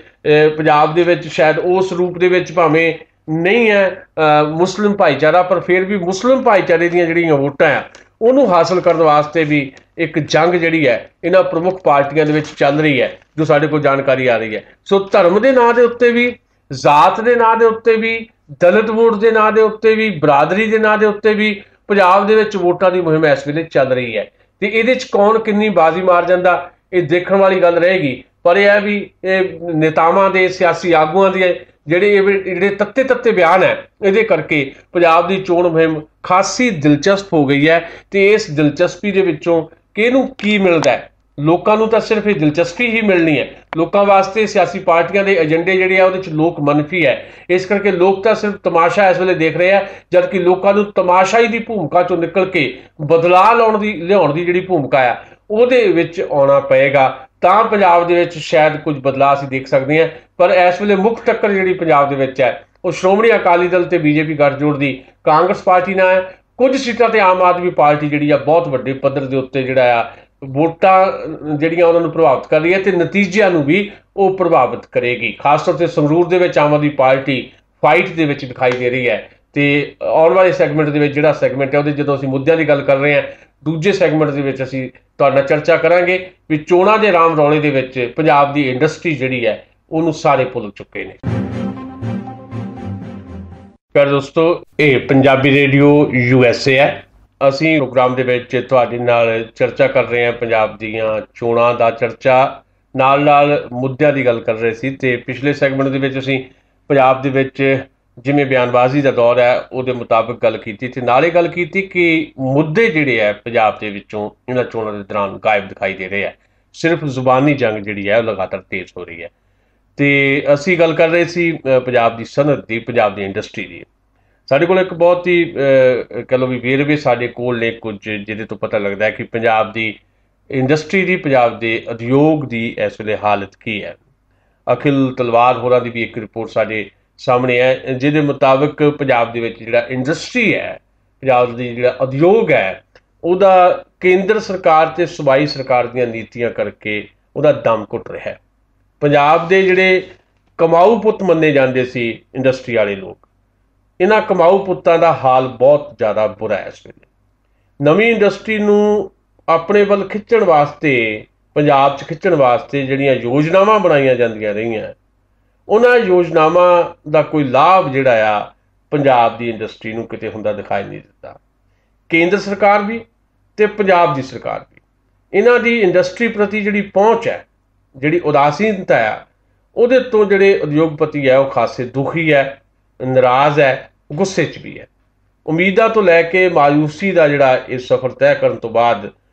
ਪੰਜਾਬ ਦੇ ਵਿੱਚ ਸ਼ਾਇਦ ਉਸ ਰੂਪ ਦੇ ਵਿੱਚ ਭਾਵੇਂ ਨਹੀਂ ਹੈ ਮੁਸਲਿਮ ਭਾਈਚਾਰਾ, ਪਰ ਫਿਰ ਵੀ ਮੁਸਲਿਮ ਭਾਈਚਾਰੇ ਦੀਆਂ ਜਿਹੜੀਆਂ ਵੋਟਾਂ ਆ ਉਹਨੂੰ ਹਾਸਲ ਕਰਨ ਵਾਸਤੇ ਵੀ ਇੱਕ ਜੰਗ ਜਿਹੜੀ ਹੈ ਇਹਨਾਂ ਪ੍ਰਮੁੱਖ ਪਾਰਟੀਆਂ ਦੇ ਵਿੱਚ ਚੱਲ ਰਹੀ ਹੈ, ਜੋ ਸਾਡੇ ਕੋਲ ਜਾਣਕਾਰੀ ਆ ਰਹੀ ਹੈ। ਸੋ ਧਰਮ ਦੇ ਨਾਂ ਦੇ ਉੱਤੇ ਵੀ, ਜ਼ਾਤ ਦੇ ਨਾਂ ਦੇ ਉੱਤੇ ਵੀ, ਦਲਿਤ ਵੋਟ ਦੇ ਨਾਂ ਦੇ ਉੱਤੇ ਵੀ, ਬਰਾਦਰੀ ਦੇ ਨਾਂ ਦੇ ਉੱਤੇ ਵੀ ਪੰਜਾਬ ਦੇ ਵਿੱਚ ਵੋਟਾਂ ਦੀ ਮੁਹਿੰਮ ਇਸ ਵੇਲੇ ਚੱਲ ਰਹੀ ਹੈ ਤੇ ਇਹਦੇ 'ਚ ਕੌਣ ਕਿੰਨੀ ਬਾਜ਼ੀ ਮਾਰ ਜਾਂਦਾ ਇਹ ਦੇਖਣ ਵਾਲੀ ਗੱਲ ਰਹੇਗੀ। ਪਰ ਇਹ ਹੈ ਵੀ ਇਹ ਨੇਤਾਵਾਂ ਦੇ, ਸਿਆਸੀ ਆਗੂਆਂ ਦੇ ਜਿਹੜੇ ਤੱਤੇ ਬਿਆਨ ਹੈ, ਇਹਦੇ ਕਰਕੇ ਪੰਜਾਬ ਦੀ ਚੋਣ ਮੁਹਿੰਮ ਖਾਸੀ ਦਿਲਚਸਪ ਹੋ ਗਈ ਹੈ ਤੇ ਇਸ ਦਿਲਚਸਪੀ ਦੇ ਵਿੱਚੋਂ ਕਿਹਨੂੰ ਕੀ ਮਿਲਦਾ ਹੈ, ਲੋਕਾਂ ਨੂੰ ਤਾਂ ਸਿਰਫ ਇਹ ਦਿਲਚਸਪੀ ਹੀ ਮਿਲਣੀ ਹੈ। ਲੋਕਾਂ ਵਾਸਤੇ ਸਿਆਸੀ ਪਾਰਟੀਆਂ ਦੇ ਏਜੰਡੇ ਜਿਹੜੇ ਆ ਉਹਦੇ 'ਚ ਲੋਕ ਮੰਨਫੀ ਹੈ, ਇਸ ਕਰਕੇ ਲੋਕ ਤਾਂ ਸਿਰਫ ਤਮਾਸ਼ਾ ਇਸ ਵੇਲੇ ਦੇਖ ਰਹੇ ਆ, ਜਦਕਿ ਲੋਕਾਂ ਨੂੰ ਤਮਾਸ਼ਾਈ ਦੀ ਭੂਮਿਕਾ 'ਚੋਂ ਨਿਕਲ ਕੇ ਬਦਲਾਅ ਲਿਆਉਣ ਦੀ ਜਿਹੜੀ ਭੂਮਿਕਾ ਆ ਉਹਦੇ ਵਿੱਚ ਆਉਣਾ ਪਏਗਾ ਤਾਂ ਪੰਜਾਬ ਦੇ ਵਿੱਚ ਸ਼ਾਇਦ ਕੁਝ ਬਦਲਾਅ ਅਸੀਂ ਦੇਖ ਸਕਦੇ ਹਾਂ। ਪਰ ਇਸ ਵੇਲੇ ਮੁੱਖ ਟੱਕਰ ਜਿਹੜੀ ਪੰਜਾਬ ਦੇ ਵਿੱਚ ਹੈ ਉਹ ਸ਼੍ਰੋਮਣੀ ਅਕਾਲੀ ਦਲ ਤੇ ਬੀਜੇਪੀ ਗੱਠਜੋੜ ਦੀ ਕਾਂਗਰਸ ਪਾਰਟੀ ਨਾਲ ਹੈ। ਕੁਝ ਸੀਟਾਂ ਤੇ ਆਮ ਆਦਮੀ ਪਾਰਟੀ ਜਿਹੜੀ ਆ ਬਹੁਤ ਵੱਡੇ ਪੱਧਰ ਦੇ ਉੱਤੇ ਜਿਹੜਾ ਆ ਵੋਟਾਂ ਜਿਹੜੀਆਂ ਉਹਨਾਂ ਨੂੰ ਪ੍ਰਭਾਵਿਤ ਕਰ ਰਹੀ ਹੈ ਤੇ ਨਤੀਜਿਆਂ ਨੂੰ ਵੀ ਉਹ ਪ੍ਰਭਾਵਿਤ ਕਰੇਗੀ। ਖਾਸ ਤੌਰ ਤੇ ਸੰਗਰੂਰ ਦੇ ਵਿੱਚ ਆਮ ਆਦਮੀ ਪਾਰਟੀ ਫਾਈਟ ਦੇ ਵਿੱਚ ਦਿਖਾਈ ਦੇ ਰਹੀ ਹੈ। ਤੇ ਆਉਣ ਵਾਲੇ ਸੈਗਮੈਂਟ ਦੇ ਵਿੱਚ ਜਿਹੜਾ ਸੈਗਮੈਂਟ ਹੈ ਉਹਦੇ ਜਦੋਂ ਅਸੀਂ ਮੁੱਦਿਆਂ ਦੀ ਗੱਲ ਕਰ ਰਹੇ ਹਾਂ, ਦੂਜੇ ਸੈਗਮੈਂਟ ਦੇ ਵਿੱਚ ਅਸੀਂ ਤੁਹਾਡੇ ਨਾਲ ਚਰਚਾ ਕਰਾਂਗੇ ਵੀ ਚੋਣਾਂ ਦੇ ਰਾਮ ਰੌਲੇ ਦੇ ਵਿੱਚ ਪੰਜਾਬ ਦੀ ਇੰਡਸਟਰੀ ਜਿਹੜੀ ਹੈ ਉਹਨੂੰ ਸਾਰੇ ਭੁੱਲ ਚੁੱਕੇ ਨੇ। ਪਿਆਰੇ ਦੋਸਤੋ, ਇਹ ਪੰਜਾਬੀ ਰੇਡੀਓ USA ਹੈ। ਅਸੀਂ ਪ੍ਰੋਗਰਾਮ ਦੇ ਵਿੱਚ ਤੁਹਾਡੇ ਨਾਲ ਚਰਚਾ ਕਰ ਰਹੇ ਹਾਂ ਪੰਜਾਬ ਦੀਆਂ ਚੋਣਾਂ ਦਾ ਚਰਚਾ ਨਾਲ ਮੁੱਦਿਆਂ ਦੀ ਗੱਲ ਕਰ ਰਹੇ ਸੀ। ਤੇ ਪਿਛਲੇ ਸੈਗਮੈਂਟ ਦੇ ਵਿੱਚ ਅਸੀਂ ਪੰਜਾਬ ਦੇ ਵਿੱਚ ਜਿਵੇਂ ਬਿਆਨਬਾਜ਼ੀ ਦਾ ਦੌਰ ਹੈ ਉਹਦੇ ਮੁਤਾਬਕ ਗੱਲ ਕੀਤੀ ਤੇ ਨਾਲੇ ਗੱਲ ਕੀਤੀ ਕਿ ਮੁੱਦੇ ਜਿਹੜੇ ਹੈ ਪੰਜਾਬ ਦੇ ਵਿੱਚੋਂ ਇਹਨਾਂ ਚੋਣਾਂ ਦੇ ਦੌਰਾਨ ਗਾਇਬ ਦਿਖਾਈ ਦੇ ਰਹੇ ਹੈ। ਸਿਰਫ ਜ਼ੁਬਾਨੀ ਜੰਗ ਜਿਹੜੀ ਹੈ ਉਹ ਲਗਾਤਾਰ ਤੇਜ਼ ਹੋ ਰਹੀ ਹੈ। ਤੇ ਅਸੀਂ ਗੱਲ ਕਰ ਰਹੇ ਸੀ ਪੰਜਾਬ ਦੀ ਸਨਅਤ ਦੀ, ਪੰਜਾਬ ਦੀ ਇੰਡਸਟਰੀ ਦੀ। ਸਾਡੇ ਕੋਲ ਇੱਕ ਬਹੁਤ ਹੀ ਕਹਿ ਲਓ ਵੀ ਵੇਰਵੇ ਸਾਡੇ ਕੋਲ ਨੇ ਕੁਝ ਜਿਹਦੇ ਤੋਂ ਪਤਾ ਲੱਗਦਾ ਹੈ ਕਿ ਪੰਜਾਬ ਦੀ ਇੰਡਸਟਰੀ ਦੀ, ਪੰਜਾਬ ਦੇ ਉਦਯੋਗ ਦੀ ਇਸ ਵੇਲੇ ਹਾਲਤ ਕੀ ਹੈ। ਅਖਿਲ ਤਲਵਾਰ ਹੋਰਾਂ ਦੀ ਵੀ ਇੱਕ ਰਿਪੋਰਟ ਸਾਡੇ ਸਾਹਮਣੇ ਹੈ ਜਿਹਦੇ ਮੁਤਾਬਕ ਪੰਜਾਬ ਦੇ ਵਿੱਚ ਜਿਹੜਾ ਇੰਡਸਟਰੀ ਹੈ, ਪੰਜਾਬ ਦੀ ਜਿਹੜਾ ਉਦਯੋਗ ਹੈ, ਉਹਦਾ ਕੇਂਦਰ ਸਰਕਾਰ ਤੇ ਸੂਬਾਈ ਸਰਕਾਰ ਦੀਆਂ ਨੀਤੀਆਂ ਕਰਕੇ ਉਹਦਾ ਦਮ ਘੁੱਟ ਰਿਹਾ ਹੈ। ਪੰਜਾਬ ਦੇ ਜਿਹੜੇ ਕਮਾਊ ਪੁੱਤ ਮੰਨੇ ਜਾਂਦੇ ਸੀ ਇੰਡਸਟਰੀ ਵਾਲੇ ਲੋਕ, ਇਹਨਾਂ ਕਮਾਊ ਪੁੱਤਾਂ ਦਾ ਹਾਲ ਬਹੁਤ ਜ਼ਿਆਦਾ ਬੁਰਾ ਹੈ ਇਸ ਵੇਲੇ। ਨਵੀਂ ਇੰਡਸਟਰੀ ਨੂੰ ਆਪਣੇ ਵੱਲ ਖਿੱਚਣ ਵਾਸਤੇ, ਪੰਜਾਬ 'ਚ ਖਿੱਚਣ ਵਾਸਤੇ ਜਿਹੜੀਆਂ ਯੋਜਨਾਵਾਂ ਬਣਾਈਆਂ ਜਾਂਦੀਆਂ ਰਹੀਆਂ, ਉਹਨਾਂ ਯੋਜਨਾਵਾਂ ਦਾ ਕੋਈ ਲਾਭ ਜਿਹੜਾ ਆ ਪੰਜਾਬ ਦੀ ਇੰਡਸਟਰੀ ਨੂੰ ਕਿਤੇ ਹੁੰਦਾ ਦਿਖਾਈ ਨਹੀਂ ਦਿੱਤਾ। ਕੇਂਦਰ ਸਰਕਾਰ ਵੀ ਤੇ ਪੰਜਾਬ ਦੀ ਸਰਕਾਰ ਵੀ, ਇਹਨਾਂ ਦੀ ਇੰਡਸਟਰੀ ਪ੍ਰਤੀ ਜਿਹੜੀ ਪਹੁੰਚ ਹੈ, ਜਿਹੜੀ ਉਦਾਸੀਨਤਾ ਆ, ਉਹਦੇ ਤੋਂ ਜਿਹੜੇ ਉਦਯੋਗਪਤੀ ਹੈ ਉਹ ਖਾਸੇ ਦੁਖੀ ਹੈ, ਨਾਰਾਜ਼ ਹੈ, ਗੁੱਸੇ 'ਚ ਵੀ ਹੈ। ਉਮੀਦਾਂ ਤੋਂ ਲੈ ਕੇ ਮਾਯੂਸੀ ਦਾ ਜਿਹੜਾ ਇਹ ਸਫ਼ਰ ਤੈਅ ਕਰਨ ਤੋਂ ਬਾਅਦ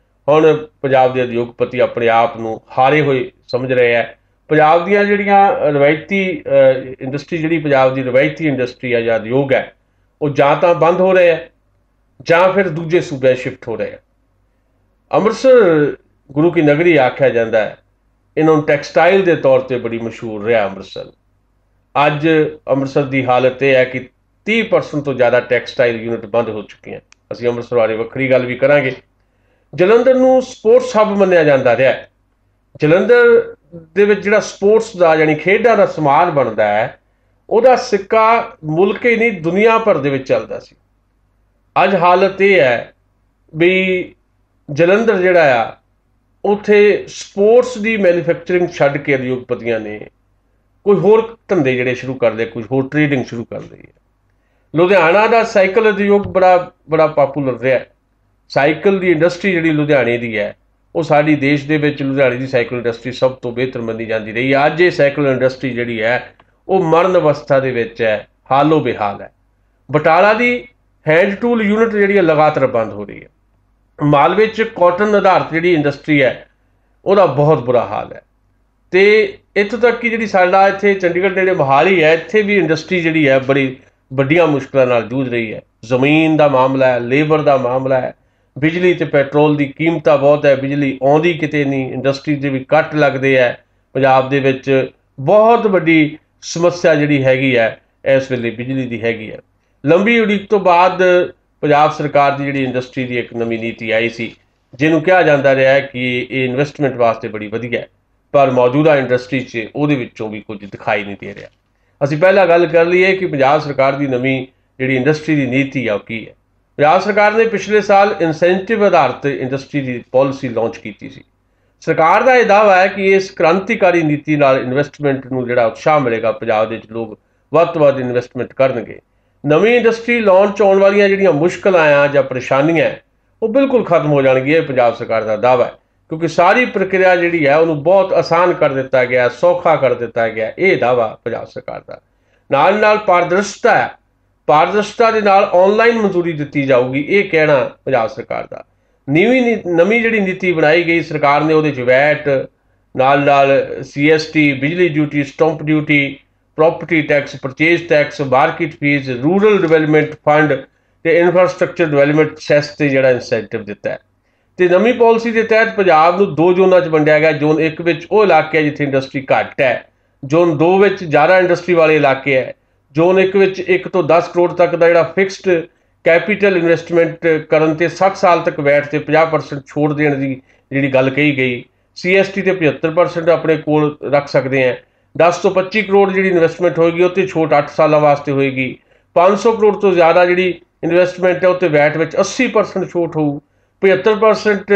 ਹੁਣ ਪੰਜਾਬ ਦੇ ਉਦਯੋਗਪਤੀ ਆਪਣੇ ਆਪ ਨੂੰ ਹਾਰੇ ਹੋਏ ਸਮਝ ਰਹੇ ਹੈ। ਪੰਜਾਬ ਦੀਆਂ ਜਿਹੜੀਆਂ ਰਵਾਇਤੀ ਇੰਡਸਟਰੀ, ਜਿਹੜੀ ਪੰਜਾਬ ਦੀ ਰਵਾਇਤੀ ਇੰਡਸਟਰੀ ਹੈ ਜਾਂ ਉਦਯੋਗ ਹੈ, ਉਹ ਜਾਂ ਤਾਂ ਬੰਦ ਹੋ ਰਹੇ ਹੈ ਜਾਂ ਫਿਰ ਦੂਜੇ ਸੂਬਿਆਂ ਸ਼ਿਫਟ ਹੋ ਰਹੇ ਹੈ। ਅੰਮ੍ਰਿਤਸਰ ਗੁਰੂ ਕੀ ਨਗਰੀ ਆਖਿਆ ਜਾਂਦਾ ਹੈ, ਇਹਨਾਂ ਨੂੰ ਟੈਕਸਟਾਈਲ ਦੇ ਤੌਰ ਤੇ ਬੜੀ ਮਸ਼ਹੂਰ ਰਿਹਾ ਅੰਮ੍ਰਿਤਸਰ। ਅੱਜ ਅੰਮ੍ਰਿਤਸਰ ਦੀ ਹਾਲਤ ਇਹ ਹੈ ਕਿ 30% ਤੋਂ ਜ਼ਿਆਦਾ ਟੈਕਸਟਾਈਲ ਯੂਨਿਟ ਬੰਦ ਹੋ ਚੁੱਕੀਆਂ। ਅਸੀਂ ਅੰਮ੍ਰਿਤਸਰ ਬਾਰੇ ਵੱਖਰੀ ਗੱਲ ਵੀ ਕਰਾਂਗੇ। ਜਲੰਧਰ ਨੂੰ ਸਪੋਰਟਸ ਹੱਬ ਮੰਨਿਆ ਜਾਂਦਾ ਰਿਹਾ। ਜਲੰਧਰ ਦੇ ਵਿੱਚ ਜਿਹੜਾ ਸਪੋਰਟਸ ਦਾ ਯਾਨੀ ਖੇਡਾਂ ਦਾ ਸਮਾਨ ਬਣਦਾ ਹੈ, ਉਹਦਾ ਸਿੱਕਾ ਮੁਲਕ ਹੀ ਨਹੀਂ ਦੁਨੀਆ ਭਰ ਦੇ ਵਿੱਚ ਚੱਲਦਾ ਸੀ। ਅੱਜ ਹਾਲਤ ਇਹ ਹੈ ਵੀ ਜਲੰਧਰ ਜਿਹੜਾ ਆ, ਉੱਥੇ ਸਪੋਰਟਸ ਦੀ ਮੈਨੂਫੈਕਚਰਿੰਗ ਛੱਡ ਕੇ ਉਦਯੋਗਪਤੀਆਂ ਨੇ ਕੋਈ ਹੋਰ ਧੰਦੇ ਜਿਹੜੇ ਸ਼ੁਰੂ ਕਰ ਲਏ, ਕੁਝ ਹੋਰ ਟ੍ਰੇਡਿੰਗ ਸ਼ੁਰੂ ਕਰ ਲਈ ਹੈ। ਲੁਧਿਆਣਾ ਦਾ ਸਾਈਕਲ ਉਦਯੋਗ ਬੜਾ ਪਾਪੂਲਰ ਰਿਹਾ। ਸਾਈਕਲ ਦੀ ਇੰਡਸਟਰੀ ਜਿਹੜੀ ਲੁਧਿਆਣੇ ਦੀ ਹੈ, ਉਹ ਸਾਡੀ ਦੇਸ਼ ਦੇ ਵਿੱਚ ਲੁਧਿਆਣੇ ਦੀ ਸਾਈਕਲ ਇੰਡਸਟਰੀ ਸਭ ਤੋਂ ਬਿਹਤਰ ਮੰਨੀ ਜਾਂਦੀ ਰਹੀ ਹੈ। ਅੱਜ ਇਹ ਸਾਈਕਲ ਇੰਡਸਟਰੀ ਜਿਹੜੀ ਹੈ ਉਹ ਮਰਨ ਅਵਸਥਾ ਦੇ ਵਿੱਚ ਹੈ, ਹਾਲੋ ਬੇਹਾਲ ਹੈ। ਬਟਾਲਾ ਦੀ ਹੈਂਡ ਟੂਲ ਯੂਨਿਟ ਜਿਹੜੀ ਹੈ ਲਗਾਤਾਰ ਬੰਦ ਹੋ ਰਹੀ ਹੈ। ਮਾਲਵੇ 'ਚ ਕਾਟਨ ਆਧਾਰਿਤ ਜਿਹੜੀ ਇੰਡਸਟਰੀ ਹੈ ਉਹਦਾ ਬਹੁਤ ਬੁਰਾ ਹਾਲ ਹੈ। ਤੇ ਇੱਥੋਂ ਤੱਕ ਕਿ ਜਿਹੜੀ ਸਾਡਾ ਇੱਥੇ ਚੰਡੀਗੜ੍ਹ ਨੇੜੇ ਮੋਹਾਲੀ ਹੈ, ਇੱਥੇ ਵੀ ਇੰਡਸਟਰੀ ਜਿਹੜੀ ਹੈ ਬੜੀ ਵੱਡੀਆਂ ਮੁਸ਼ਕਲਾਂ ਨਾਲ ਜੂਝ ਰਹੀ ਹੈ। ਜ਼ਮੀਨ ਦਾ ਮਾਮਲਾ ਹੈ, ਲੇਬਰ ਦਾ ਮਾਮਲਾ ਹੈ, ਬਿਜਲੀ ਤੇ ਪੈਟਰੋਲ ਦੀ ਕੀਮਤਾਂ ਬਹੁਤ ਹੈ, ਬਿਜਲੀ ਆਉਂਦੀ ਕਿਤੇ ਨਹੀਂ, ਇੰਡਸਟਰੀ ਦੇ ਵੀ ਕੱਟ ਲੱਗਦੇ ਹੈ। ਪੰਜਾਬ ਦੇ ਵਿੱਚ ਬਹੁਤ ਵੱਡੀ ਸਮੱਸਿਆ ਜਿਹੜੀ ਹੈਗੀ ਹੈ ਇਸ ਵੇਲੇ ਬਿਜਲੀ ਦੀ ਹੈਗੀ ਹੈ। ਲੰਬੀ ਉਡੀਕ ਤੋਂ ਬਾਅਦ ਪੰਜਾਬ ਸਰਕਾਰ ਦੀ ਜਿਹੜੀ ਇੰਡਸਟਰੀ ਦੀ ਇੱਕ ਨਵੀਂ ਨੀਤੀ ਆਈ ਸੀ, ਜਿਹਨੂੰ ਕਿਹਾ ਜਾਂਦਾ ਰਿਹਾ ਹੈ ਕਿ ਇਹ ਇਨਵੈਸਟਮੈਂਟ ਵਾਸਤੇ ਬੜੀ ਵਧੀਆ ਹੈ, ਪਰ ਮੌਜੂਦਾ ਇੰਡਸਟਰੀ 'ਚ ਉਹਦੇ ਵਿੱਚੋਂ ਵੀ ਕੁਝ ਦਿਖਾਈ ਨਹੀਂ ਦੇ ਰਿਹਾ। ਅਸੀਂ ਪਹਿਲਾਂ ਗੱਲ ਕਰ ਲਈਏ ਕਿ ਪੰਜਾਬ ਸਰਕਾਰ ਦੀ ਨਵੀਂ ਜਿਹੜੀ ਇੰਡਸਟਰੀ ਦੀ ਨੀਤੀ ਆ ਉਹ ਕੀ ਹੈ। ਪੰਜਾਬ ਸਰਕਾਰ ਨੇ ਪਿਛਲੇ ਸਾਲ ਇਨਸੈਂਟਿਵ ਆਧਾਰਿਤ ਇੰਡਸਟਰੀ ਦੀ ਪਾਲਿਸੀ ਲਾਂਚ ਕੀਤੀ ਸੀ। ਸਰਕਾਰ ਦਾ ਇਹ ਦਾਅਵਾ ਹੈ ਕਿ ਇਸ ਕ੍ਰਾਂਤੀਕਾਰੀ ਨੀਤੀ ਨਾਲ ਇਨਵੈਸਟਮੈਂਟ ਨੂੰ ਜਿਹੜਾ ਉਤਸ਼ਾਹ ਮਿਲੇਗਾ, ਪੰਜਾਬ ਦੇ ਵਿੱਚ ਲੋਕ ਵੱਧ ਤੋਂ ਵੱਧ ਇਨਵੈਸਟਮੈਂਟ ਕਰਨਗੇ। ਨਵੀਂ ਇੰਡਸਟਰੀ ਲਾਂਚ ਆਉਣ ਵਾਲੀਆਂ ਜਿਹੜੀਆਂ ਮੁਸ਼ਕਲਾਂ ਆ ਜਾਂ ਪਰੇਸ਼ਾਨੀਆਂ ਉਹ ਬਿਲਕੁਲ ਖਤਮ ਹੋ ਜਾਣਗੀਆਂ। ਇਹ ਪੰਜਾਬ ਸਰਕਾਰ ਦਾ ਦਾਅਵਾ ਹੈ, ਕਿਉਂਕਿ ਸਾਰੀ ਪ੍ਰਕਿਰਿਆ ਜਿਹੜੀ ਹੈ ਉਹਨੂੰ ਬਹੁਤ ਆਸਾਨ ਕਰ ਦਿੱਤਾ ਗਿਆ, ਸੌਖਾ ਕਰ ਦਿੱਤਾ ਗਿਆ। ਇਹ ਦਾਅਵਾ ਪੰਜਾਬ ਸਰਕਾਰ ਦਾ। ਨਾਲ ਪਾਰਦਰਸ਼ਤਾ ਹੈ, ਪਾਰਦਰਸ਼ਤਾ ਦੇ ਨਾਲ ਆਨਲਾਈਨ ਮਨਜ਼ੂਰੀ ਦਿੱਤੀ ਜਾਊਗੀ, ਇਹ ਕਹਿਣਾ ਪੰਜਾਬ ਸਰਕਾਰ ਦਾ। ਨਵੀਂ ਜਿਹੜੀ ਨੀਤੀ ਬਣਾਈ ਗਈ ਸਰਕਾਰ ਨੇ, ਉਹਦੇ 'ਚ ਵੈਟ ਨਾਲ CST, ਬਿਜਲੀ duty, stamp duty, property tax, purchase tax, market fees, rural development fund ਤੇ ਇਨਫਰਾਸਟਰਕਚਰ ਡਿਵੈਲਪਮੈਂਟ ਸੈਸ ਤੇ ਜਿਹੜਾ ਇਨਸੈਂਟਿਵ ਦਿੱਤਾ ਹੈ। ਤੇ ਨਵੀਂ ਪਾਲਿਸੀ ਦੇ ਤਹਿਤ ਪੰਜਾਬ ਨੂੰ 2 ਜ਼ੋਨਾਂ 'ਚ ਵੰਡਿਆ ਗਿਆ। ਜ਼ੋਨ 1 ਵਿੱਚ ਉਹ ਇਲਾਕੇ ਜਿੱਥੇ ਇੰਡਸਟਰੀ ਘੱਟ ਹੈ, ਜ਼ੋਨ 2 ਵਿੱਚ ਜ਼ਿਆਦਾ ਇੰਡਸਟਰੀ ਵਾਲੇ ਇਲਾਕੇ ਹੈ, ਜ਼ੋਨ 1 ਵਿੱਚ 1 ਤੋਂ 10 ਕਰੋੜ ਤੱਕ ਦਾ ਜਿਹੜਾ ਫਿਕਸਡ ਕੈਪੀਟਲ ਇਨਵੈਸਟਮੈਂਟ ਕਰਨ ਤੇ 60 ਸਾਲ ਤੱਕ ਵੈਟ ਤੇ 50% ਛੋੜ ਦੇਣ ਦੀ ਜਿਹੜੀ ਗੱਲ ਕਹੀ ਗਈ। CST ਤੇ 75% ਆਪਣੇ ਕੋਲ ਰੱਖ ਸਕਦੇ ਆ। 10 ਤੋਂ 25 ਕਰੋੜ ਜਿਹੜੀ ਇਨਵੈਸਟਮੈਂਟ ਹੋਏਗੀ ਉਹ ਤੇ ਛੋਟ 8 ਸਾਲਾਂ ਵਾਸਤੇ ਹੋਏਗੀ। 500 ਕਰੋੜ ਤੋਂ ਜ਼ਿਆਦਾ ਜਿਹੜੀ ਇਨਵੈਸਟਮੈਂਟ ਹੈ ਉੱਤੇ ਵੈਟ ਵਿੱਚ 80% ਛੋਟ ਹੋਊ। 75%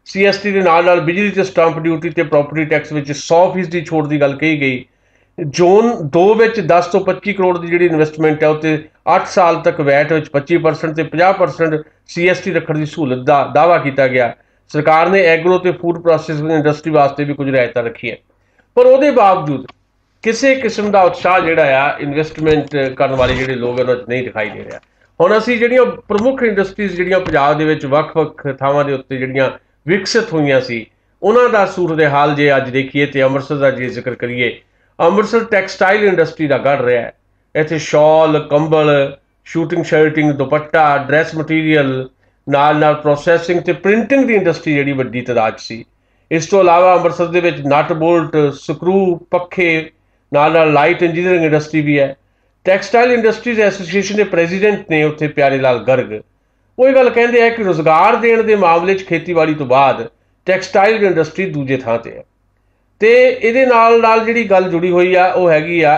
CST ਦੇ ਨਾਲ ਬਿਜਲੀ ਤੇ ਸਟੈਂਪ ਡਿਊਟੀ ਤੇ ਪ੍ਰੋਪਰਟੀ ਟੈਕਸ ਵਿੱਚ 100% ਦੀ ਛੋਟ ਦੀ ਗੱਲ ਕਹੀ ਗਈ। ਜ਼ੋਨ 2 ਵਿੱਚ 10 ਤੋਂ 25 ਕਰੋੜ ਦੀ ਜਿਹੜੀ ਇਨਵੈਸਟਮੈਂਟ ਹੈ ਉੱਤੇ 8 ਸਾਲ ਤੱਕ ਵੈਟ ਵਿੱਚ 25% ਤੇ 50% CST ਰੱਖਣ ਦੀ ਸਹੂਲਤ ਦਾ ਦਾਅਵਾ ਕੀਤਾ ਗਿਆ। ਸਰਕਾਰ ਨੇ ਐਗਰੋ ਤੇ ਫੂਡ ਪ੍ਰੋਸੈਸਿੰਗ ਇੰਡਸਟਰੀ ਵਾਸਤੇ ਵੀ ਕੁਝ ਰਿਆਇਤਾਂ ਰੱਖੀਆਂ, ਪਰ ਉਹਦੇ ਬਾਵਜੂਦ ਕਿਸੇ ਕਿਸਮ ਦਾ ਉਤਸ਼ਾਹ ਜਿਹੜਾ ਆ ਇਨਵੈਸਟਮੈਂਟ ਕਰਨ ਵਾਲੇ ਜਿਹੜੇ ਲੋਕ ਉਹਨਾਂ 'ਚ ਨਹੀਂ ਦਿਖਾਈ ਦੇ ਰਿਹਾ। ਹੁਣ ਅਸੀਂ ਜਿਹੜੀਆਂ ਪ੍ਰਮੁੱਖ ਇੰਡਸਟਰੀਜ਼ ਜਿਹੜੀਆਂ ਪੰਜਾਬ ਦੇ ਵਿੱਚ ਵੱਖ-ਵੱਖ ਥਾਵਾਂ ਦੇ ਉੱਤੇ ਜਿਹੜੀਆਂ ਵਿਕਸਿਤ ਹੋਈਆਂ ਸੀ ਉਹਨਾਂ ਦਾ ਸੂਰਤ ਹਾਲ ਜੇ ਅੱਜ ਦੇਖੀਏ ਤੇ ਅੰਮ੍ਰਿਤਸਰ ਦਾ ਜੇ ਜ਼ਿਕਰ ਕਰੀਏ, ਅੰਮ੍ਰਿਤਸਰ ਟੈਕਸਟਾਈਲ ਇੰਡਸਟਰੀ ਦਾ ਗੜ ਰਿਹਾ ਹੈ। ਇੱਥੇ ਸ਼ਾਲ, ਕੰਬਲ, ਸ਼ੂਟਿੰਗ ਸ਼ਰਟਿੰਗ, ਦੁਪੱਟਾ, ਡਰੈਸ ਮਟੀਰੀਅਲ ਨਾਲ ਪ੍ਰੋਸੈਸਿੰਗ ਤੇ ਪ੍ਰਿੰਟਿੰਗ ਦੀ ਇੰਡਸਟਰੀ ਜਿਹੜੀ ਵੱਡੀ ਤਾਦਾਦ ਸੀ। ਇਸ ਤੋਂ ਇਲਾਵਾ ਅੰਮ੍ਰਿਤਸਰ ਦੇ ਵਿੱਚ ਨਟ ਬੋਲਟ, ਸਕਰੂ, ਪੱਖੇ ਨਾਲ ਲਾਈਟ ਇੰਜੀਨੀਅਰਿੰਗ ਇੰਡਸਟਰੀ ਵੀ ਹੈ। ਟੈਕਸਟਾਈਲ ਇੰਡਸਟਰੀਜ਼ ਐਸੋਸੀਏਸ਼ਨ ਦੇ ਪ੍ਰੈਜ਼ੀਡੈਂਟ ਨੇ ਉੱਥੇ ਪਿਆਰੇ ਲਾਲ ਗਰਗ, ਉਹ ਇਹ ਗੱਲ ਕਹਿੰਦੇ ਆ ਕਿ ਰੁਜ਼ਗਾਰ ਦੇਣ ਦੇ ਮਾਮਲੇ 'ਚ ਖੇਤੀਬਾੜੀ ਤੋਂ ਬਾਅਦ ਟੈਕਸਟਾਈਲ ਇੰਡਸਟਰੀ ਦੂਜੇ ਥਾਂ ਤੇ ਹੈ। ਤੇ ਇਹਦੇ ਨਾਲ ਜਿਹੜੀ ਗੱਲ ਜੁੜੀ ਹੋਈ ਆ ਉਹ ਹੈਗੀ ਆ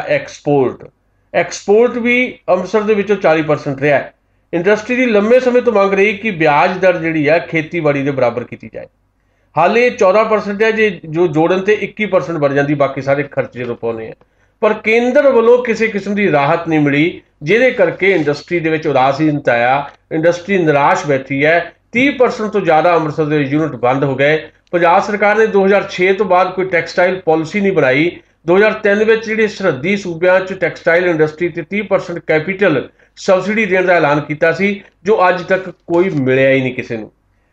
ਐਕਸਪੋਰਟ ਵੀ ਅੰਮ੍ਰਿਤਸਰ ਦੇ ਵਿੱਚੋਂ 40% ਰਿਹਾ ਹੈ। ਇੰਡਸਟਰੀ ਦੀ ਲੰਮੇ ਸਮੇਂ ਤੋਂ ਮੰਗ ਰਹੀ ਕਿ ਵਿਆਜ ਦਰ ਜਿਹੜੀ ਆ ਖੇਤੀਬਾੜੀ ਦੇ ਬਰਾਬਰ ਕੀਤੀ ਜਾਏ। ਹਾਲੇ 14% ਹੈ, ਜੇ ਜੋ ਜੋੜਨ ਤੇ 21% ਬਣ ਜਾਂਦੀ, ਬਾਕੀ ਸਾਰੇ ਖਰਚ ਜਦੋਂ ਪਾਉਂਦੇ ਆ। ਪਰ ਕੇਂਦਰ ਵੱਲੋਂ ਕਿਸੇ ਕਿਸਮ ਦੀ ਰਾਹਤ ਨਹੀਂ ਮਿਲੀ, ਜਿਹਦੇ ਕਰਕੇ ਇੰਡਸਟਰੀ ਦੇ ਵਿੱਚ ਉਦਾਸੀਨਤਾ ਆ, ਇੰਡਸਟਰੀ ਨਿਰਾਸ਼ ਬੈਠੀ ਹੈ। 30% ਤੋਂ ਜ਼ਿਆਦਾ ਅੰਮ੍ਰਿਤਸਰ ਦੇ ਯੂਨਿਟ ਬੰਦ ਹੋ ਗਏ। ਪੰਜਾਬ ਸਰਕਾਰ ਨੇ 2006 ਤੋਂ ਬਾਅਦ ਕੋਈ ਟੈਕਸਟਾਈਲ ਪਾਲਿਸੀ ਨਹੀਂ ਬਣਾਈ। 2003 ਵਿੱਚ ਜਿਹੜੇ ਸਰਹੱਦੀ ਸੂਬਿਆਂ 'ਚ ਟੈਕਸਟਾਈਲ ਇੰਡਸਟਰੀ ਤੇ 30% ਕੈਪੀਟਲ ਸਬਸਿਡੀ ਦੇਣ ਦਾ ਐਲਾਨ ਕੀਤਾ ਸੀ, ਜੋ ਅੱਜ ਤੱਕ ਕੋਈ ਮਿਲਿਆ ਹੀ ਨਹੀਂ, ਕਿਸੇ ਨੂੰ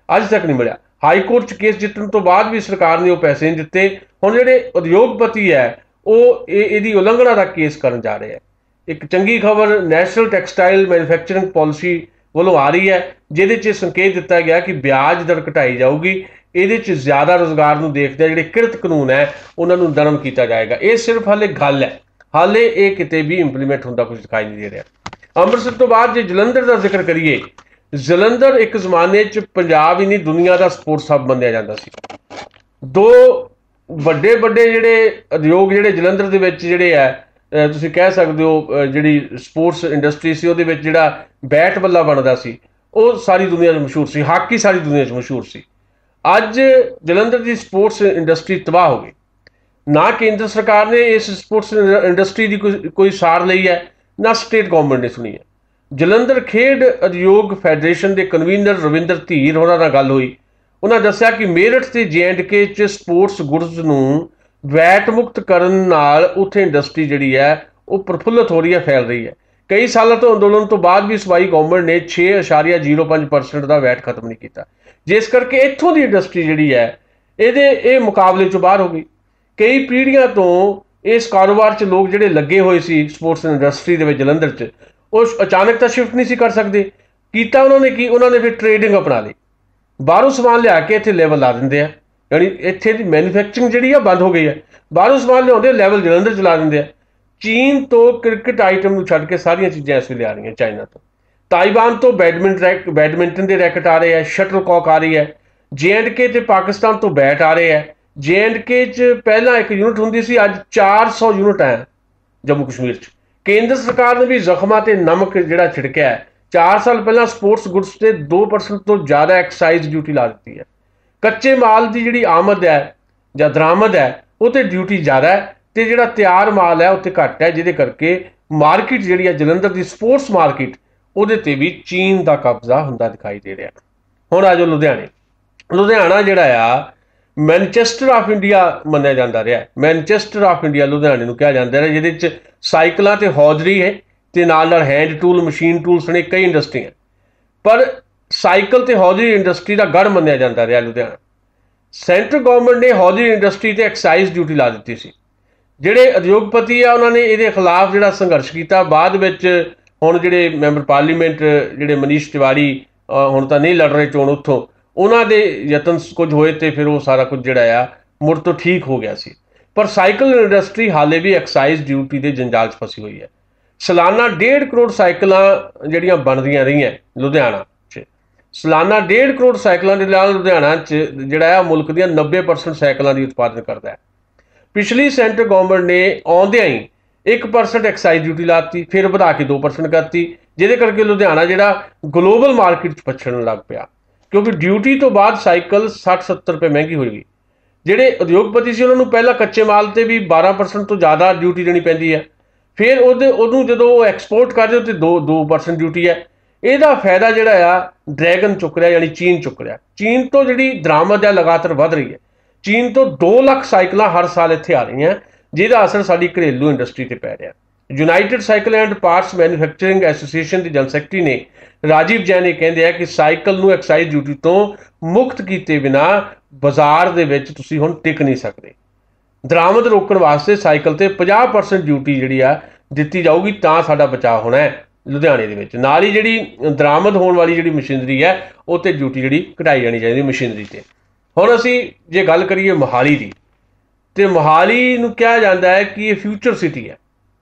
ਅੱਜ ਤੱਕ ਨਹੀਂ ਮਿਲਿਆ। ਹਾਈ ਕੋਰਟ 'ਚ ਕੇਸ ਜਿੱਤਣ ਤੋਂ ਬਾਅਦ ਵੀ ਸਰਕਾਰ ਨੇ ਉਹ ਪੈਸੇ ਨਹੀਂ ਦਿੱਤੇ। ਹੁਣ ਜਿਹੜੇ ਉਦਯੋਗਪਤੀ ਹੈ ਉਹ ਇਹਦੀ ਉਲੰਘਣਾ ਦਾ ਕੇਸ ਕਰਨ ਜਾ ਰਹੇ ਹੈ। ਇੱਕ ਚੰਗੀ ਖਬਰ ਨੈਸ਼ਨਲ ਟੈਕਸਟਾਈਲ ਮੈਨੂਫੈਕਚਰਿੰਗ ਪਾਲਿਸੀ ਵੱਲੋਂ ਆ ਰਹੀ ਹੈ, ਜਿਹਦੇ 'ਚ ਸੰਕੇਤ ਦਿੱਤਾ ਗਿਆ ਕਿ ਵਿਆਜ ਦਰ ਘਟਾਈ ਜਾਊਗੀ। ਇਹਦੇ 'ਚ ਜ਼ਿਆਦਾ ਰੁਜ਼ਗਾਰ ਨੂੰ ਦੇਖਦੇ ਜਿਹੜੇ ਕਿਰਤ ਕਾਨੂੰਨ ਹੈ ਉਹਨਾਂ ਨੂੰ ਨਰਮ ਕੀਤਾ ਜਾਏਗਾ। ਇਹ ਸਿਰਫ ਹਾਲੇ ਗੱਲ ਹੈ, ਹਾਲੇ ਇਹ ਕਿਤੇ ਵੀ ਇੰਪਲੀਮੈਂਟ ਹੁੰਦਾ ਕੁਝ ਦਿਖਾਈ ਨਹੀਂ ਦੇ ਰਿਹਾ। ਅੰਮ੍ਰਿਤਸਰ ਤੋਂ ਬਾਅਦ ਜੇ ਜਲੰਧਰ ਦਾ ਜ਼ਿਕਰ ਕਰੀਏ, ਜਲੰਧਰ ਇੱਕ ਜ਼ਮਾਨੇ 'ਚ ਪੰਜਾਬ ਹੀ ਨਹੀਂ ਦੁਨੀਆ ਦਾ ਸਪੋਰਟਸ ਹੱਬ ਮੰਨਿਆ ਜਾਂਦਾ ਸੀ। ਦੋ ਵੱਡੇ ਜਿਹੜੇ ਉਦਯੋਗ ਜਿਹੜੇ ਜਲੰਧਰ ਦੇ ਵਿੱਚ ਜਿਹੜੇ ਹੈ, ਤੁਸੀਂ ਕਹਿ ਸਕਦੇ ਹੋ ਜਿਹੜੀ ਸਪੋਰਟਸ ਇੰਡਸਟਰੀ ਸੀ ਉਹਦੇ ਵਿੱਚ ਜਿਹੜਾ ਬੈਟ ਬੱਲਾ ਬਣਦਾ ਸੀ ਉਹ ਸਾਰੀ ਦੁਨੀਆ 'ਚ ਮਸ਼ਹੂਰ ਸੀ, ਹਾਕੀ ਸਾਰੀ ਦੁਨੀਆ 'ਚ ਮਸ਼ਹੂਰ ਸੀ। ਅੱਜ ਜਲੰਧਰ ਦੀ ਸਪੋਰਟਸ ਇੰਡਸਟਰੀ ਤਬਾਹ ਹੋ ਗਈ। ਨਾ ਕੇਂਦਰ ਸਰਕਾਰ ਨੇ ਇਸ ਸਪੋਰਟਸ ਇੰਡਸਟਰੀ ਦੀ ਕੋਈ ਸਾਰ ਲਈ ਹੈ, ਨਾ ਸਟੇਟ ਗਵਰਨਮੈਂਟ ਨੇ ਸੁਣੀ ਹੈ। ਜਲੰਧਰ ਖੇਡ ਉਦਯੋਗ ਫੈਡਰੇਸ਼ਨ ਦੇ ਕਨਵੀਨਰ ਰਵਿੰਦਰ ਧੀਰ ਹੋਰਾਂ ਨਾਲ ਗੱਲ ਹੋਈ। ਉਹਨਾਂ ਦੱਸਿਆ ਕਿ ਮੇਰਠ ਤੇ JNK 'ਚ ਸਪੋਰਟਸ ਗੁਡਸ ਨੂੰ ਵੈਟ ਮੁਕਤ ਕਰਨ ਨਾਲ ਉੱਥੇ ਇੰਡਸਟਰੀ ਜਿਹੜੀ ਹੈ ਉਹ ਪ੍ਰਫੁੱਲਤ ਹੋ ਰਹੀ ਹੈ, ਫੈਲ ਰਹੀ ਹੈ। ਕਈ ਸਾਲਾਂ ਤੋਂ ਅੰਦੋਲਨ ਤੋਂ ਬਾਅਦ ਵੀ ਸੂਬਾਈ ਗਵਰਨਮੈਂਟ ਨੇ 6.05% ਦਾ ਵੈਟ ਖਤਮ ਨਹੀਂ ਕੀਤਾ, ਜਿਸ ਕਰਕੇ ਇੱਥੋਂ ਦੀ ਇੰਡਸਟਰੀ ਜਿਹੜੀ ਹੈ ਇਹ ਮੁਕਾਬਲੇ 'ਚੋਂ ਬਾਹਰ ਹੋ ਗਈ। ਕਈ ਪੀੜ੍ਹੀਆਂ ਤੋਂ ਇਸ ਕਾਰੋਬਾਰ 'ਚ ਲੋਕ ਜਿਹੜੇ ਲੱਗੇ ਹੋਏ ਸੀ ਸਪੋਰਟਸ ਇੰਡਸਟਰੀ ਦੇ ਵਿੱਚ ਜਲੰਧਰ 'ਚ, ਉਹ ਅਚਾਨਕ ਤਾਂ ਸ਼ਿਫਟ ਨਹੀਂ ਸੀ ਕਰ ਸਕਦੇ। ਕੀਤਾ ਉਹਨਾਂ ਨੇ ਕੀ, ਉਹਨਾਂ ਨੇ ਫਿਰ ਟ੍ਰੇਡਿੰਗ ਅਪਣਾ ਲਈ। ਬਾਹਰੋਂ ਸਮਾਨ ਲਿਆ ਕੇ ਇੱਥੇ ਲੈਵਲ ਲਾ ਦਿੰਦੇ ਆ, ਯਾਨੀ ਇੱਥੇ ਦੀ ਮੈਨੂਫੈਕਚਰਿੰਗ ਜਿਹੜੀ ਆ ਬੰਦ ਹੋ ਗਈ ਹੈ। ਬਾਹਰੋਂ ਸਮਾਨ ਲਿਆਉਂਦੇ ਲੈਵਲ ਜਲੰਧਰ 'ਚ ਲਾ ਦਿੰਦੇ ਆ। ਚੀਨ ਤੋਂ ਕ੍ਰਿਕਟ ਆਈਟਮ ਨੂੰ ਛੱਡ ਕੇ ਸਾਰੀਆਂ ਚੀਜ਼ਾਂ ਇਸ ਵੇਲੇ ਆ ਰਹੀਆਂ ਚਾਈਨਾ ਤੋਂ। ਤਾਈਵਾਨ ਤੋਂ ਬੈਡਮਿੰਟਨ ਦੇ ਰੈਕਟ ਆ ਰਹੇ ਹੈ, ਸ਼ਟਲਕੌਕ ਆ ਰਹੀ ਹੈ। JNK ਤੇ ਪਾਕਿਸਤਾਨ ਤੋਂ ਬੈਟ ਆ ਰਹੇ ਹੈ। JNK 'ਚ ਪਹਿਲਾਂ ਇੱਕ ਯੂਨਿਟ ਹੁੰਦੀ ਸੀ, ਅੱਜ 400 ਯੂਨਿਟ ਹੈ ਜੰਮੂ ਕਸ਼ਮੀਰ 'ਚ। ਕੇਂਦਰ ਸਰਕਾਰ ਨੇ ਵੀ ਜ਼ਖਮਾਂ ਤੇ ਨਮਕ ਜਿਹੜਾ ਛਿੜਕਿਆ ਹੈ। 4 ਸਾਲ ਪਹਿਲਾਂ ਸਪੋਰਟਸ ਗੁਡਸ ਤੇ 2% ਤੋਂ ਜ਼ਿਆਦਾ ਐਕਸਾਈਜ਼ ਡਿਊਟੀ ਲਾ ਦਿੱਤੀ ਹੈ। ਕੱਚੇ ਮਾਲ ਦੀ ਜਿਹੜੀ ਆਮਦ ਹੈ ਜਾਂ ਦਰਾਮਦ ਹੈ ਉਹ ਤੇ ਡਿਊਟੀ ਜ਼ਿਆਦਾ ਹੈ, ਤੇ ਜਿਹੜਾ ਤਿਆਰ ਮਾਲ ਹੈ ਉੱਥੇ ਘੱਟ ਹੈ, ਜਿਹਦੇ ਕਰਕੇ ਮਾਰਕੀਟ ਜਿਹੜੀ ਹੈ ਜਲੰਧਰ ਦੀ ਸਪੋਰਟਸ ਮਾਰਕੀਟ ਉਹਦੇ ਤੇ ਵੀ ਚੀਨ ਦਾ ਕਬਜ਼ਾ ਹੁੰਦਾ ਦਿਖਾਈ ਦੇ ਰਿਹਾ। ਹੁਣ ਆ ਜਾਓ ਲੁਧਿਆਣਾ ਜਿਹੜਾ ਆ ਮੈਨਚੈਸਟਰ ਆਫ ਇੰਡੀਆ ਮੰਨਿਆ ਜਾਂਦਾ ਰਿਹਾ। ਮੈਨਚੈਸਟਰ ਆਫ ਇੰਡੀਆ ਲੁਧਿਆਣੇ ਨੂੰ ਕਿਹਾ ਜਾਂਦਾ ਰਿਹਾ, ਜਿਹਦੇ 'ਚ ਸਾਈਕਲਾਂ ਤੇ ਹੌਜ਼ਰੀ ਹੈ ਤੇ ਨਾਲ ਹੈਂਡ ਟੂਲ, ਮਸ਼ੀਨ ਟੂਲ ਸਣੇ ਕਈ ਇੰਡਸਟਰੀਆਂ। ਪਰ ਸਾਈਕਲ ਤੇ ਹੌਜ਼ਰੀ ਇੰਡਸਟਰੀ ਦਾ ਗੜ੍ਹ ਮੰਨਿਆ ਜਾਂਦਾ ਰਿਹਾ ਲੁਧਿਆਣਾ। ਸੈਂਟਰ ਗਵਰਨਮੈਂਟ ਨੇ ਹੌਜ਼ਰੀ ਇੰਡਸਟਰੀ ਤੇ ਐਕਸਾਈਜ਼ ਡਿਊਟੀ ਲਾ ਦਿੱਤੀ ਸੀ। ਜਿਹੜੇ ਉਦਯੋਗਪਤੀ ਆ ਉਹਨਾਂ ਨੇ ਇਹਦੇ ਖਿਲਾਫ ਜਿਹੜਾ ਸੰਘਰਸ਼ ਕੀਤਾ। ਬਾਅਦ ਵਿੱਚ ਹੁਣ ਜਿਹੜੇ ਮੈਂਬਰ ਪਾਰਲੀਮੈਂਟ ਜਿਹੜੇ ਮਨੀਸ਼ ਤਿਵਾੜੀ ਹੁਣ ਤਾਂ ਨਹੀਂ ਲੜ ਰਹੇ ਚੋਣ, ਉੱਥੋਂ ਉਹਨਾਂ ਦੇ ਯਤਨ ਕੁਝ ਹੋਏ ਤੇ ਫਿਰ ਉਹ ਸਾਰਾ ਕੁਝ ਜਿਹੜਾ ਆ ਮੁੜ ਤੋਂ ਠੀਕ ਹੋ ਗਿਆ ਸੀ। ਪਰ ਸਾਈਕਲ ਇੰਡਸਟਰੀ ਹਾਲੇ ਵੀ ਐਕਸਾਈਜ਼ ਡਿਊਟੀ ਦੇ ਜੰਜਾਲ 'ਚ ਫਸੀ ਹੋਈ ਹੈ। सालाना 1.5 करोड़ साइकिलां ਜਿਹੜੀਆਂ ਬਣਦੀਆਂ ਰਹੀਆਂ ਲੁਧਿਆਣਾ 'ਚ। ਸਾਲਾਨਾ 1.5 ਕਰੋੜ ਸਾਈਕਲਾਂ ਦੇ ਨਾਲ ਲੁਧਿਆਣਾ 'ਚ ਜਿਹੜਾ ਹੈ ਮੁਲਕ ਦੀਆਂ 90% ਸਾਈਕਲਾਂ ਦੀ ਉਤਪਾਦਨ ਕਰਦਾ ਹੈ। ਪਿਛਲੀ ਸੈਂਟਰ ਗਵਰਨਮੈਂਟ ਨੇ ਆਉਂਦਿਆਂ ਹੀ 1% ਐਕਸਾਈਜ਼ ਡਿਊਟੀ ਲਾਤੀ, ਫਿਰ ਵਧਾ ਕੇ 2% ਕਰਤੀ, ਜਿਹਦੇ ਕਰਕੇ ਲੁਧਿਆਣਾ ਜਿਹੜਾ ਗਲੋਬਲ ਮਾਰਕੀਟ 'ਚ ਪਛੜਨ ਲੱਗ ਪਿਆ, ਕਿਉਂਕਿ ਡਿਊਟੀ ਤੋਂ ਬਾਅਦ ਸਾਈਕਲ 60-70 ਰੁਪਏ ਮਹਿੰਗੀ ਹੋ ਗਈ। ਜਿਹੜੇ ਉਦਯੋਗਪਤੀ ਸੀ ਉਹਨਾਂ ਨੂੰ ਪਹਿਲਾਂ ਕੱਚੇ ਮਾਲ ਤੇ ਵੀ 12% ਤੋਂ ਜ਼ਿਆਦਾ ਡਿਊਟੀ ਦੇਣੀ ਪੈਂਦੀ ਹੈ, ਫਿਰ ਉਹਨੂੰ ਜਦੋਂ ਉਹ ਐਕਸਪੋਰਟ ਕਰਦੇ ਉਹ 'ਤੇ 2% ਡਿਊਟੀ ਹੈ। ਇਹਦਾ ਫਾਇਦਾ ਜਿਹੜਾ ਆ ਡਰੈਗਨ ਚੁੱਕ ਰਿਹਾ, ਯਾਨੀ ਚੀਨ ਚੁੱਕ ਰਿਹਾ। ਚੀਨ ਤੋਂ ਜਿਹੜੀ ਦਰਾਮਦ ਹੈ ਲਗਾਤਾਰ ਵੱਧ ਰਹੀ ਹੈ। ਚੀਨ ਤੋਂ 2 ਲੱਖ ਸਾਈਕਲਾਂ ਹਰ ਸਾਲ ਇੱਥੇ ਆ ਰਹੀਆਂ, ਜਿਹਦਾ ਅਸਰ ਸਾਡੀ ਘਰੇਲੂ ਇੰਡਸਟਰੀ ਤੇ ਪੈ ਰਿਹਾ। United cycle and parts manufacturing association ਦੇ ਜਨਰਲ ਸੈਕਟਰੀ ਨੇ ਰਾਜੀਵ ਜੈਨ ਇਹ ਕਹਿੰਦੇ ਆ ਕਿ ਸਾਈਕਲ ਨੂੰ ਐਕਸਾਈਜ਼ ਡਿਊਟੀ ਤੋਂ ਮੁਕਤ ਕੀਤੇ ਬਿਨਾ ਬਾਜ਼ਾਰ ਦੇ ਵਿੱਚ ਤੁਸੀਂ ਹੁਣ ਟਿਕ ਨਹੀਂ ਸਕਦੇ। ਦਰਾਮਦ ਰੋਕਣ ਵਾਸਤੇ ਸਾਈਕਲ ਤੇ 50% ਡਿਊਟੀ ਜਿਹੜੀ ਆ ਦਿੱਤੀ ਜਾਊਗੀ, ਤਾਂ ਸਾਡਾ ਬਚਾਅ ਹੋਣਾ ਹੈ ਲੁਧਿਆਣੇ ਦੇ ਵਿੱਚ। ਨਾਲ ਹੀ ਜਿਹੜੀ ਦਰਾਮਦ ਹੋਣ ਵਾਲੀ ਜਿਹੜੀ ਮਸ਼ੀਨਰੀ ਹੈ ਉਹ ਤੇ ਡਿਊਟੀ ਜਿਹੜੀ ਘਟਾਈ ਜਾਣੀ ਚਾਹੀਦੀ ਮਸ਼ੀਨਰੀ ਤੇ। ਹੁਣ ਅਸੀਂ ਜੇ ਗੱਲ ਕਰੀਏ ਮੋਹਾਲੀ ਦੀ, ਤੇ ਮੋਹਾਲੀ ਨੂੰ ਕਿਹਾ ਜਾਂਦਾ ਹੈ ਕਿ ਇਹ ਫਿਊਚਰ ਸਿਟੀ ਹੈ,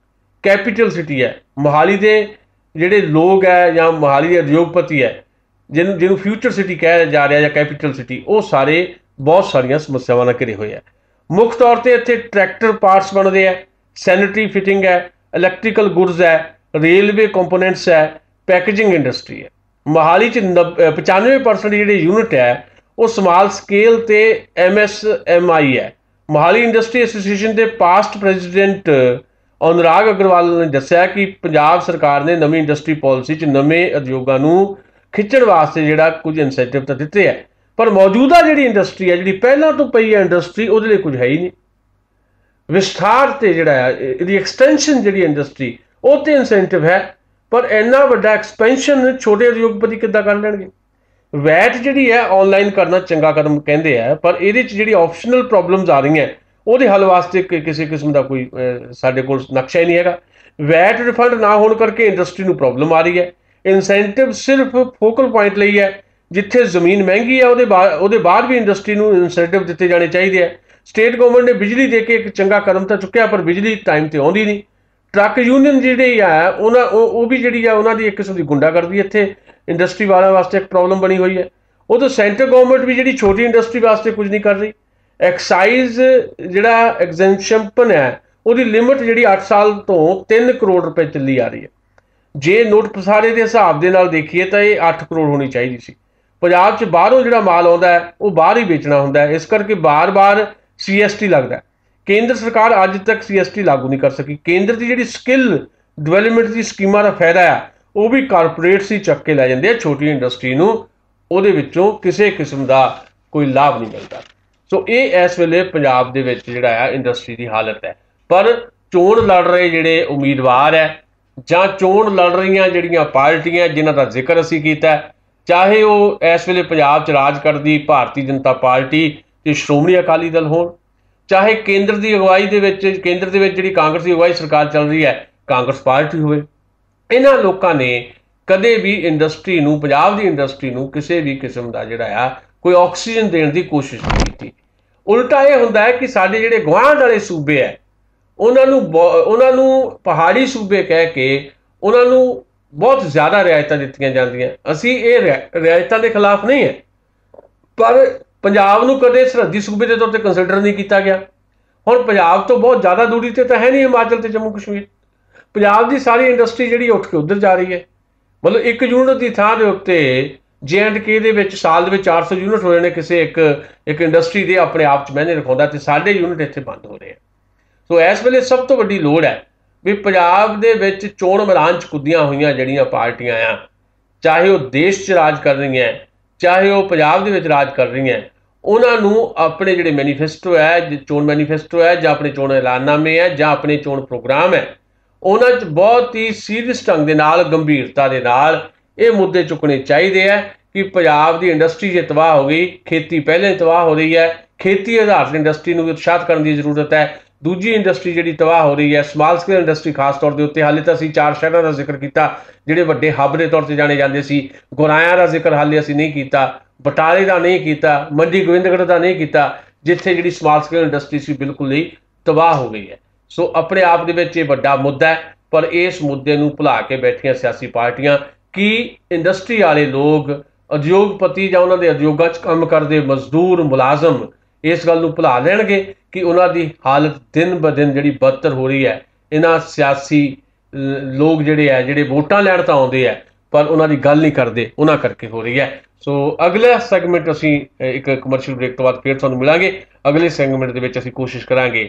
ਕੈਪੀਟਲ ਸਿਟੀ ਹੈ। ਮੋਹਾਲੀ ਦੇ ਜਿਹੜੇ ਲੋਕ ਹੈ ਜਾਂ ਮੋਹਾਲੀ ਦੇ ਉਦਯੋਗਪਤੀ ਹੈ, ਜਿਹਨੂੰ ਫਿਊਚਰ ਸਿਟੀ ਕਿਹਾ ਜਾ ਰਿਹਾ ਜਾਂ ਕੈਪੀਟਲ ਸਿਟੀ, ਉਹ ਸਾਰੇ ਬਹੁਤ ਸਾਰੀਆਂ ਸਮੱਸਿਆਵਾਂ ਨਾਲ ਘਿਰੇ ਹੋਏ ਹੈ। ਮੁੱਖ ਤੌਰ ਤੇ ਇੱਥੇ ਟਰੈਕਟਰ ਪਾਰਟਸ ਬਣਦੇ ਹੈ, ਸੈਨੇਟਰੀ ਫਿਟਿੰਗ ਹੈ, ਇਲੈਕਟ੍ਰੀਕਲ ਗੁਡਸ ਹੈ, ਰੇਲਵੇ ਕੰਪੋਨੈਂਟਸ ਹੈ, ਪੈਕੇਜਿੰਗ ਇੰਡਸਟਰੀ ਹੈ। ਮੋਹਾਲੀ 'ਚ 95% ਜਿਹੜੇ ਯੂਨਿਟ ਹੈ ਉਹ ਸਮਾਲ ਸਕੇਲ ਤੇ MSMI ਹੈ। ਮੋਹਾਲੀ ਇੰਡਸਟਰੀ ਐਸੋਸੀਏਸ਼ਨ ਦੇ ਪਾਸਟ ਪ੍ਰੈਜ਼ੀਡੈਂਟ ਅਨੁਰਾਗ ਅਗਰਵਾਲ ਨੇ ਦੱਸਿਆ ਕਿ ਪੰਜਾਬ ਸਰਕਾਰ ਨੇ ਨਵੀਂ ਇੰਡਸਟਰੀ ਪਾਲਿਸੀ 'ਚ ਨਵੇਂ ਉਦਯੋਗਾਂ ਨੂੰ ਖਿੱਚਣ ਵਾਸਤੇ ਜਿਹੜਾ ਕੁਝ ਇਨਸੈਂਟਿਵ ਤਾਂ ਦਿੱਤੇ ਹੈ, ਪਰ ਮੌਜੂਦਾ ਜਿਹੜੀ ਇੰਡਸਟਰੀ ਹੈ, ਜਿਹੜੀ ਪਹਿਲਾਂ ਤੋਂ ਪਈ ਹੈ ਇੰਡਸਟਰੀ, ਉਹਦੇ ਲਈ ਕੁਝ ਹੈ ਹੀ ਨਹੀਂ। ਵਿਸਥਾਰ ਤੇ ਜਿਹੜਾ ਹੈ ਇਹਦੀ ਐਕਸਟੈਂਸ਼ਨ ਜਿਹੜੀ ਇੰਡਸਟਰੀ, ਉਹ ਤੇ ਇਨਸੈਂਟਿਵ ਹੈ, ਪਰ ਇੰਨਾ ਵੱਡਾ ਐਕਸਪੈਂਸ਼ਨ ਛੋਟੇ ਉਦਯੋਗਪਤੀ ਕਿੱਦਾਂ ਕਰ ਲੈਣਗੇ। ਵੈਟ ਜਿਹੜੀ ਹੈ ਆਨਲਾਈਨ ਕਰਨਾ ਚੰਗਾ ਕਦਮ ਕਹਿੰਦੇ ਆ, ਪਰ ਇਹਦੇ 'ਚ ਜਿਹੜੀ ਆਪਸ਼ਨਲ ਪ੍ਰੋਬਲਮਸ ਆ ਰਹੀਆਂ ਉਹਦੇ ਹੱਲ ਵਾਸਤੇ ਕਿਸੇ ਕਿਸਮ ਦਾ ਕੋਈ ਸਾਡੇ ਕੋਲ ਨਕਸ਼ਾ ਹੀ ਨਹੀਂ ਹੈਗਾ। ਵੈਟ ਰਿਫੰਡ ਨਾ ਹੋਣ ਕਰਕੇ ਇੰਡਸਟਰੀ ਨੂੰ ਪ੍ਰੋਬਲਮ ਆ ਰਹੀ ਹੈ। ਇਨਸੈਂਟਿਵ ਸਿਰਫ ਫੋਕਲ ਪੁਆਇੰਟ ਲਈ ਹੈ, ਜਿੱਥੇ ਜ਼ਮੀਨ ਮਹਿੰਗੀ ਹੈ ਉਹਦੇ ਬਾਅਦ ਵੀ ਇੰਡਸਟਰੀ ਨੂੰ ਇਨਸੈਂਟਿਵ ਦਿੱਤੇ ਜਾਣੇ ਚਾਹੀਦੇ ਹੈ। ਸਟੇਟ ਗਵਰਨਮੈਂਟ ਨੇ ਬਿਜਲੀ ਦੇ ਕੇ ਇੱਕ ਚੰਗਾ ਕਦਮ ਤਾਂ ਚੁੱਕਿਆ, ਪਰ ਬਿਜਲੀ ਟਾਈਮ ਤੇ ਆਉਂਦੀ ਨਹੀਂ। ਟਰੱਕ ਯੂਨੀਅਨ ਜਿਹੜੀ ਆ ਉਹ ਵੀ ਜਿਹੜੀ ਆ ਉਹਨਾਂ ਦੀ ਇੱਕ ਕਿਸਮ ਦੀ ਗੁੰਡਾਗਰਦੀ ਇੱਥੇ ਇੰਡਸਟਰੀ ਵਾਲਿਆਂ ਵਾਸਤੇ ਇੱਕ ਪ੍ਰੋਬਲਮ ਬਣੀ ਹੋਈ ਹੈ। ਉਦੋਂ ਸੈਂਟਰ ਗਵਰਨਮੈਂਟ ਵੀ ਜਿਹੜੀ ਛੋਟੀ ਇੰਡਸਟਰੀ ਵਾਸਤੇ ਕੁਝ ਨਹੀਂ ਕਰ ਰਹੀ। ਐਕਸਾਈਜ਼ ਜਿਹੜਾ ਐਗਜ਼ੈਂਪਸ਼ਨ ਹੈ ਉਹਦੀ ਲਿਮਿਟ ਜਿਹੜੀ 8 ਸਾਲ ਤੋਂ 3 ਕਰੋੜ ਰੁਪਏ ਚੱਲੀ ਆ ਰਹੀ ਹੈ। ਜੇ ਨੋਟ ਪਸਾਰੇ ਦੇ ਹਿਸਾਬ ਦੇ ਨਾਲ ਦੇਖੀਏ ਤਾਂ ਇਹ 8 ਕਰੋੜ ਹੋਣੀ ਚਾਹੀਦੀ ਸੀ। ਪੰਜਾਬ 'ਚ ਬਾਹਰੋਂ ਜਿਹੜਾ ਮਾਲ ਆਉਂਦਾ ਹੈ ਉਹ ਬਾਹਰ ਹੀ ਵੇਚਣਾ ਹੁੰਦਾ ਹੈ, ਇਸ ਕਰਕੇ ਬਾਰ-ਬਾਰ CST ਲੱਗਦਾ। ਕੇਂਦਰ ਸਰਕਾਰ ਅੱਜ ਤੱਕ CST ਲਾਗੂ ਨਹੀਂ ਕਰ ਸਕੀ। ਕੇਂਦਰ ਦੀ ਜਿਹੜੀ ਸਕਿੱਲ ਡਿਵੈਲਪਮੈਂਟ ਦੀ ਸਕੀਮਾਂ ਦਾ ਫਾਇਦਾ ਆ ਉਹ ਵੀ ਕਾਰਪੋਰੇਟਸ ਹੀ ਚੱਕ ਕੇ ਲੈ ਜਾਂਦੇ ਆ, ਛੋਟੀ ਇੰਡਸਟਰੀ ਨੂੰ ਉਹਦੇ ਵਿੱਚੋਂ ਕਿਸੇ ਕਿਸਮ ਦਾ ਕੋਈ ਲਾਭ ਨਹੀਂ ਮਿਲਦਾ। ਸੋ ਇਹ ਇਸ ਵੇਲੇ ਪੰਜਾਬ ਦੇ ਵਿੱਚ ਜਿਹੜਾ ਆ ਇੰਡਸਟਰੀ ਦੀ ਹਾਲਤ ਹੈ। ਪਰ ਚੋਣ ਲੜ ਰਹੇ ਜਿਹੜੇ ਉਮੀਦਵਾਰ ਹੈ ਜਾਂ ਚੋਣ ਲੜ ਰਹੀਆਂ ਜਿਹੜੀਆਂ ਪਾਰਟੀਆਂ ਜਿਨ੍ਹਾਂ ਦਾ ਜ਼ਿਕਰ ਅਸੀਂ ਕੀਤਾ, ਚਾਹੇ ਉਹ ਇਸ ਵੇਲੇ ਪੰਜਾਬ 'ਚ ਰਾਜ ਕਰਦੀ ਭਾਰਤੀ ਜਨਤਾ ਪਾਰਟੀ ਤੇ ਸ਼੍ਰੋਮਣੀ ਅਕਾਲੀ ਦਲ ਹੋਣ, ਚਾਹੇ ਕੇਂਦਰ ਦੀ ਅਗਵਾਈ ਦੇ ਵਿੱਚ ਜਿਹੜੀ ਕਾਂਗਰਸ ਦੀ ਅਗਵਾਈ ਸਰਕਾਰ ਚੱਲ ਰਹੀ ਹੈ ਕਾਂਗਰਸ ਪਾਰਟੀ ਹੋਵੇ, ਇਹਨਾਂ ਲੋਕਾਂ ਨੇ ਕਦੇ ਵੀ ਇੰਡਸਟਰੀ ਨੂੰ, ਪੰਜਾਬ ਦੀ ਇੰਡਸਟਰੀ ਨੂੰ ਕਿਸੇ ਵੀ ਕਿਸਮ ਦਾ ਜਿਹੜਾ ਆ ਕੋਈ ਆਕਸੀਜਨ ਦੇਣ ਦੀ ਕੋਸ਼ਿਸ਼ ਨਹੀਂ ਕੀਤੀ। ਉਲਟਾ ਇਹ ਹੁੰਦਾ ਹੈ ਕਿ ਸਾਡੇ ਜਿਹੜੇ ਗੁਆਂਢ ਵਾਲੇ ਸੂਬੇ ਹੈ ਉਹਨਾਂ ਨੂੰ ਪਹਾੜੀ ਸੂਬੇ ਕਹਿ ਕੇ ਉਹਨਾਂ ਨੂੰ ਬਹੁਤ ਜ਼ਿਆਦਾ ਰਿਆਇਤਾਂ ਦਿੱਤੀਆਂ ਜਾਂਦੀਆਂ। ਅਸੀਂ ਇਹ ਰਿਆਇਤਾਂ ਦੇ ਖਿਲਾਫ ਨਹੀਂ ਹੈ, ਪਰ ਪੰਜਾਬ ਨੂੰ ਕਦੇ ਸਰਹੱਦੀ ਸੂਬੇ ਦੇ ਤੌਰ ਤੇ ਕੰਸੀਡਰ ਨਹੀਂ ਕੀਤਾ ਗਿਆ। ਹੁਣ ਪੰਜਾਬ ਤੋਂ ਬਹੁਤ ਜ਼ਿਆਦਾ ਦੂਰੀ ਤੇ ਤਾਂ ਹੈ ਨਹੀਂ ਹਿਮਾਚਲ ਤੇ ਜੰਮੂ ਕਸ਼ਮੀਰ। ਪੰਜਾਬ ਦੀ ਸਾਰੀ ਇੰਡਸਟਰੀ ਜਿਹੜੀ ਉੱਠ ਕੇ ਉੱਧਰ ਜਾ ਰਹੀ ਹੈ। ਮਤਲਬ ਇੱਕ ਯੂਨਿਟ ਦੀ ਥਾਂ ਦੇ ਉੱਤੇ J&K ਦੇ ਵਿੱਚ ਸਾਲ ਦੇ ਵਿੱਚ 400 ਯੂਨਿਟ ਹੋ ਜਾਣੇ ਕਿਸੇ ਇੱਕ ਇੰਡਸਟਰੀ ਦੇ ਆਪਣੇ ਆਪ 'ਚ ਮਾਇਨੇ ਰਖਾਉਂਦਾ, ਤੇ ਸਾਡੇ ਯੂਨਿਟ ਇੱਥੇ ਬੰਦ ਹੋ ਰਹੇ ਆ। ਸੋ ਇਸ ਵੇਲੇ ਸਭ ਤੋਂ ਵੱਡੀ ਲੋੜ ਹੈ ਵੀ ਪੰਜਾਬ ਦੇ ਵਿੱਚ ਚੋਣ ਮੈਦਾਨ 'ਚ ਕੁੱਦੀਆਂ ਹੋਈਆਂ ਜਿਹੜੀਆਂ ਪਾਰਟੀਆਂ ਆ, ਚਾਹੇ ਉਹ ਦੇਸ਼ 'ਚ ਰਾਜ ਕਰ ਰਹੀਆਂ, ਚਾਹੇ ਉਹ ਪੰਜਾਬ ਦੇ ਵਿੱਚ ਰਾਜ ਕਰ ਰਹੀਆਂ, ਉਹਨਾਂ ਨੂੰ ਆਪਣੇ ਜਿਹੜੇ ਮੈਨੀਫੈਸਟੋ ਹੈ, ਚੋਣ ਮੈਨੀਫੈਸਟੋ ਹੈ, ਜਾਂ ਆਪਣੇ ਚੋਣ ਐਲਾਨਨਾਮੇ ਹੈ, ਜਾਂ ਆਪਣੇ ਚੋਣ ਪ੍ਰੋਗਰਾਮ ਹੈ, ਉਹਨਾਂ 'ਚ ਬਹੁਤ ਹੀ ਸੀਰੀਅਸ ਢੰਗ ਦੇ ਨਾਲ, ਗੰਭੀਰਤਾ ਦੇ ਨਾਲ ਇਹ ਮੁੱਦੇ ਚੁੱਕਣੇ ਚਾਹੀਦੇ ਹੈ ਕਿ ਪੰਜਾਬ ਦੀ ਇੰਡਸਟਰੀ ਜੇ ਤਬਾਹ ਹੋ ਗਈ, ਖੇਤੀ ਪਹਿਲਾਂ ਹੀ ਤਬਾਹ ਹੋ ਰਹੀ ਹੈ, ਖੇਤੀ ਆਧਾਰਿਤ ਇੰਡਸਟਰੀ ਨੂੰ ਵੀ ਉਤਸ਼ਾਹਿਤ ਕਰਨ ਦੀ ਜ਼ਰੂਰਤ ਹੈ। ਦੂਜੀ ਇੰਡਸਟਰੀ ਜਿਹੜੀ ਤਬਾਹ ਹੋ ਰਹੀ ਹੈ ਸਮਾਲ ਸਕੇਲ ਇੰਡਸਟਰੀ ਖਾਸ ਤੌਰ ਦੇ ਉੱਤੇ, ਹਾਲੇ ਤਾਂ ਅਸੀਂ 4 ਸ਼ਹਿਰਾਂ ਦਾ ਜ਼ਿਕਰ ਕੀਤਾ ਜਿਹੜੇ ਵੱਡੇ ਹੱਬ ਦੇ ਤੌਰ ਤੇ ਜਾਣੇ ਜਾਂਦੇ ਸੀ। ਗੁਰਾਇਆਂ ਦਾ ਜ਼ਿਕਰ ਹਾਲੇ ਅਸੀਂ ਨਹੀਂ ਕੀਤਾ, ਬਟਾਲੇ ਦਾ ਨਹੀਂ ਕੀਤਾ, ਮੰਡੀ ਗੋਬਿੰਦਗੜ੍ਹ ਦਾ ਨਹੀਂ ਕੀਤਾ, ਜਿੱਥੇ ਜਿਹੜੀ ਸਮਾਲ ਸਕੇਲ ਇੰਡਸਟਰੀ ਸੀ ਬਿਲਕੁਲ ਹੀ ਤਬਾਹ ਹੋ ਗਈ ਹੈ। ਸੋ ਆਪਣੇ ਆਪ ਦੇ ਵਿੱਚ ਇਹ ਵੱਡਾ ਮੁੱਦਾ ਹੈ पर इस मुद्दे नूं भुला के बैठियां सियासी पार्टियां कि इंडस्ट्री वाले लोग, उद्योगपति जां उन्हां दे उद्योगां 'च काम करदे मजदूर मुलाजम इस गल नूं भुला लैणगे कि उन्हां दी हालत दिन ब दिन जिहड़ी बदतर हो रही है। इन्हां सियासी लोग जिहड़े है जिहड़े वोटां लैण तां आउंदे है पर उन्हां दी गल नहीं करदे, उन्हां करके हो रही है। सो अगला सैगमेंट असीं एक कमर्शियल ब्रेक तो बाद फिर तुहानूं मिलांगे। अगले सैगमेंट दे विच असीं कोशिश करांगे।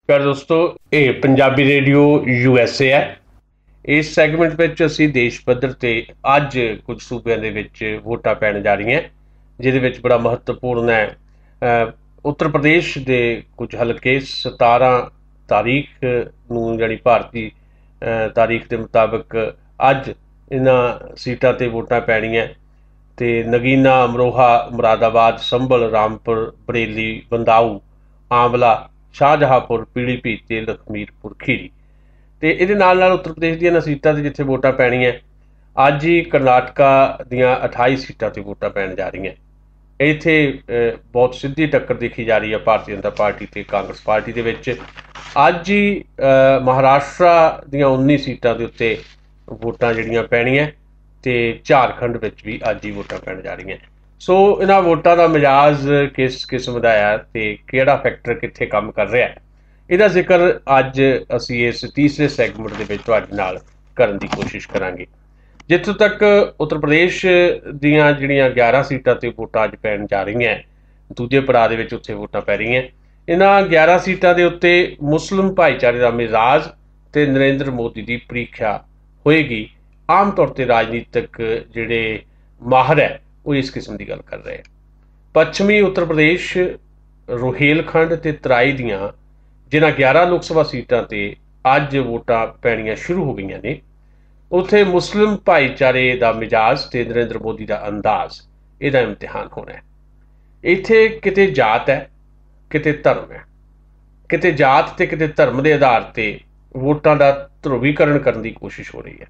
प्यारे दोस्तों, ये पंजाबी रेडियो USA है। इस सैगमेंट में असीं देश पद्धर ते अज कुछ सूबਿਆਂ ਦੇ ਵਿੱਚ वोटां पैण जा रही हैं, जिहदे विच बड़ा महत्वपूर्ण है उत्तर प्रदेश के कुछ हल्के 17 तारीख नूं जानी भारती तारीख के मुताबिक अज इन्हां सीटां ते वोटां पैणीਆਂ ते नगीना, अमरोहा, मुरादाबाद, संभल, रामपुर, बरेली, बंदाऊ, आंवला, शाहजहाँपुर, पीलीभीत ते लखमीरपुर खीरी। तो ये उत्तर प्रदेश दी इन्हां सीटां ते जिथे वोटां पैणीਆਂ अज ही कर्नाटका दीयां 28 सीटां ते वोटां पैण जा रही हैं। इत्थे बहुत सीधी टक्कर देखी जा रही है भारतीय जनता पार्टी ते कांग्रेस पार्टी दे विच। अज ही महाराष्ट्र दीयां 19 सीटां दे उत्ते वोटां जिहड़ियां पैणीਆਂ ते झारखंड विच भी अज ही वोटां पैण जा रही हैं। सो इन्हां वोटां दा मिजाज किस किस्म दा है ते किहड़ा फैक्टर कित्थे काम कर रहा है, इहदा जिक्र अज असीं इस तीसरे सैगमेंट दे विच तुहाडे नाल करन दी कोशिश करांगे। जित्थों तक उत्तर प्रदेश दीयां जिहड़ियां 11 सीटां ते वोटां अज पैण जा रही हैं, दूजे पड़ाਅ दे विच उत्थे वोटां पै रही हैं। इन्हां 11 सीटां दे उत्ते मुस्लिम भाईचारे दा मिजाज ते नरेंद्र मोदी दी प्रीख्या होएगी। आम तौर पर राजनीतिक जिहड़े माहर है वो इस किस्म की गल कर रहे हैं। पश्चिमी उत्तर प्रदेश, रोहेलखंड ते तराई दियां जिन्हां 11 लोक सभा सीटां ते अज वोटां पैणीਆਂ शुरू हो गई ने, उत्थे मुस्लिम भाईचारे का मिजाज ते नरेंद्र मोदी का अंदाज इहदा इम्तिहान होना है। इत्थे किते जात है, किते धर्म है, किते जात ते किते धर्म के आधार पर वोटां का ध्रुवीकरण करने की कोशिश हो रही है।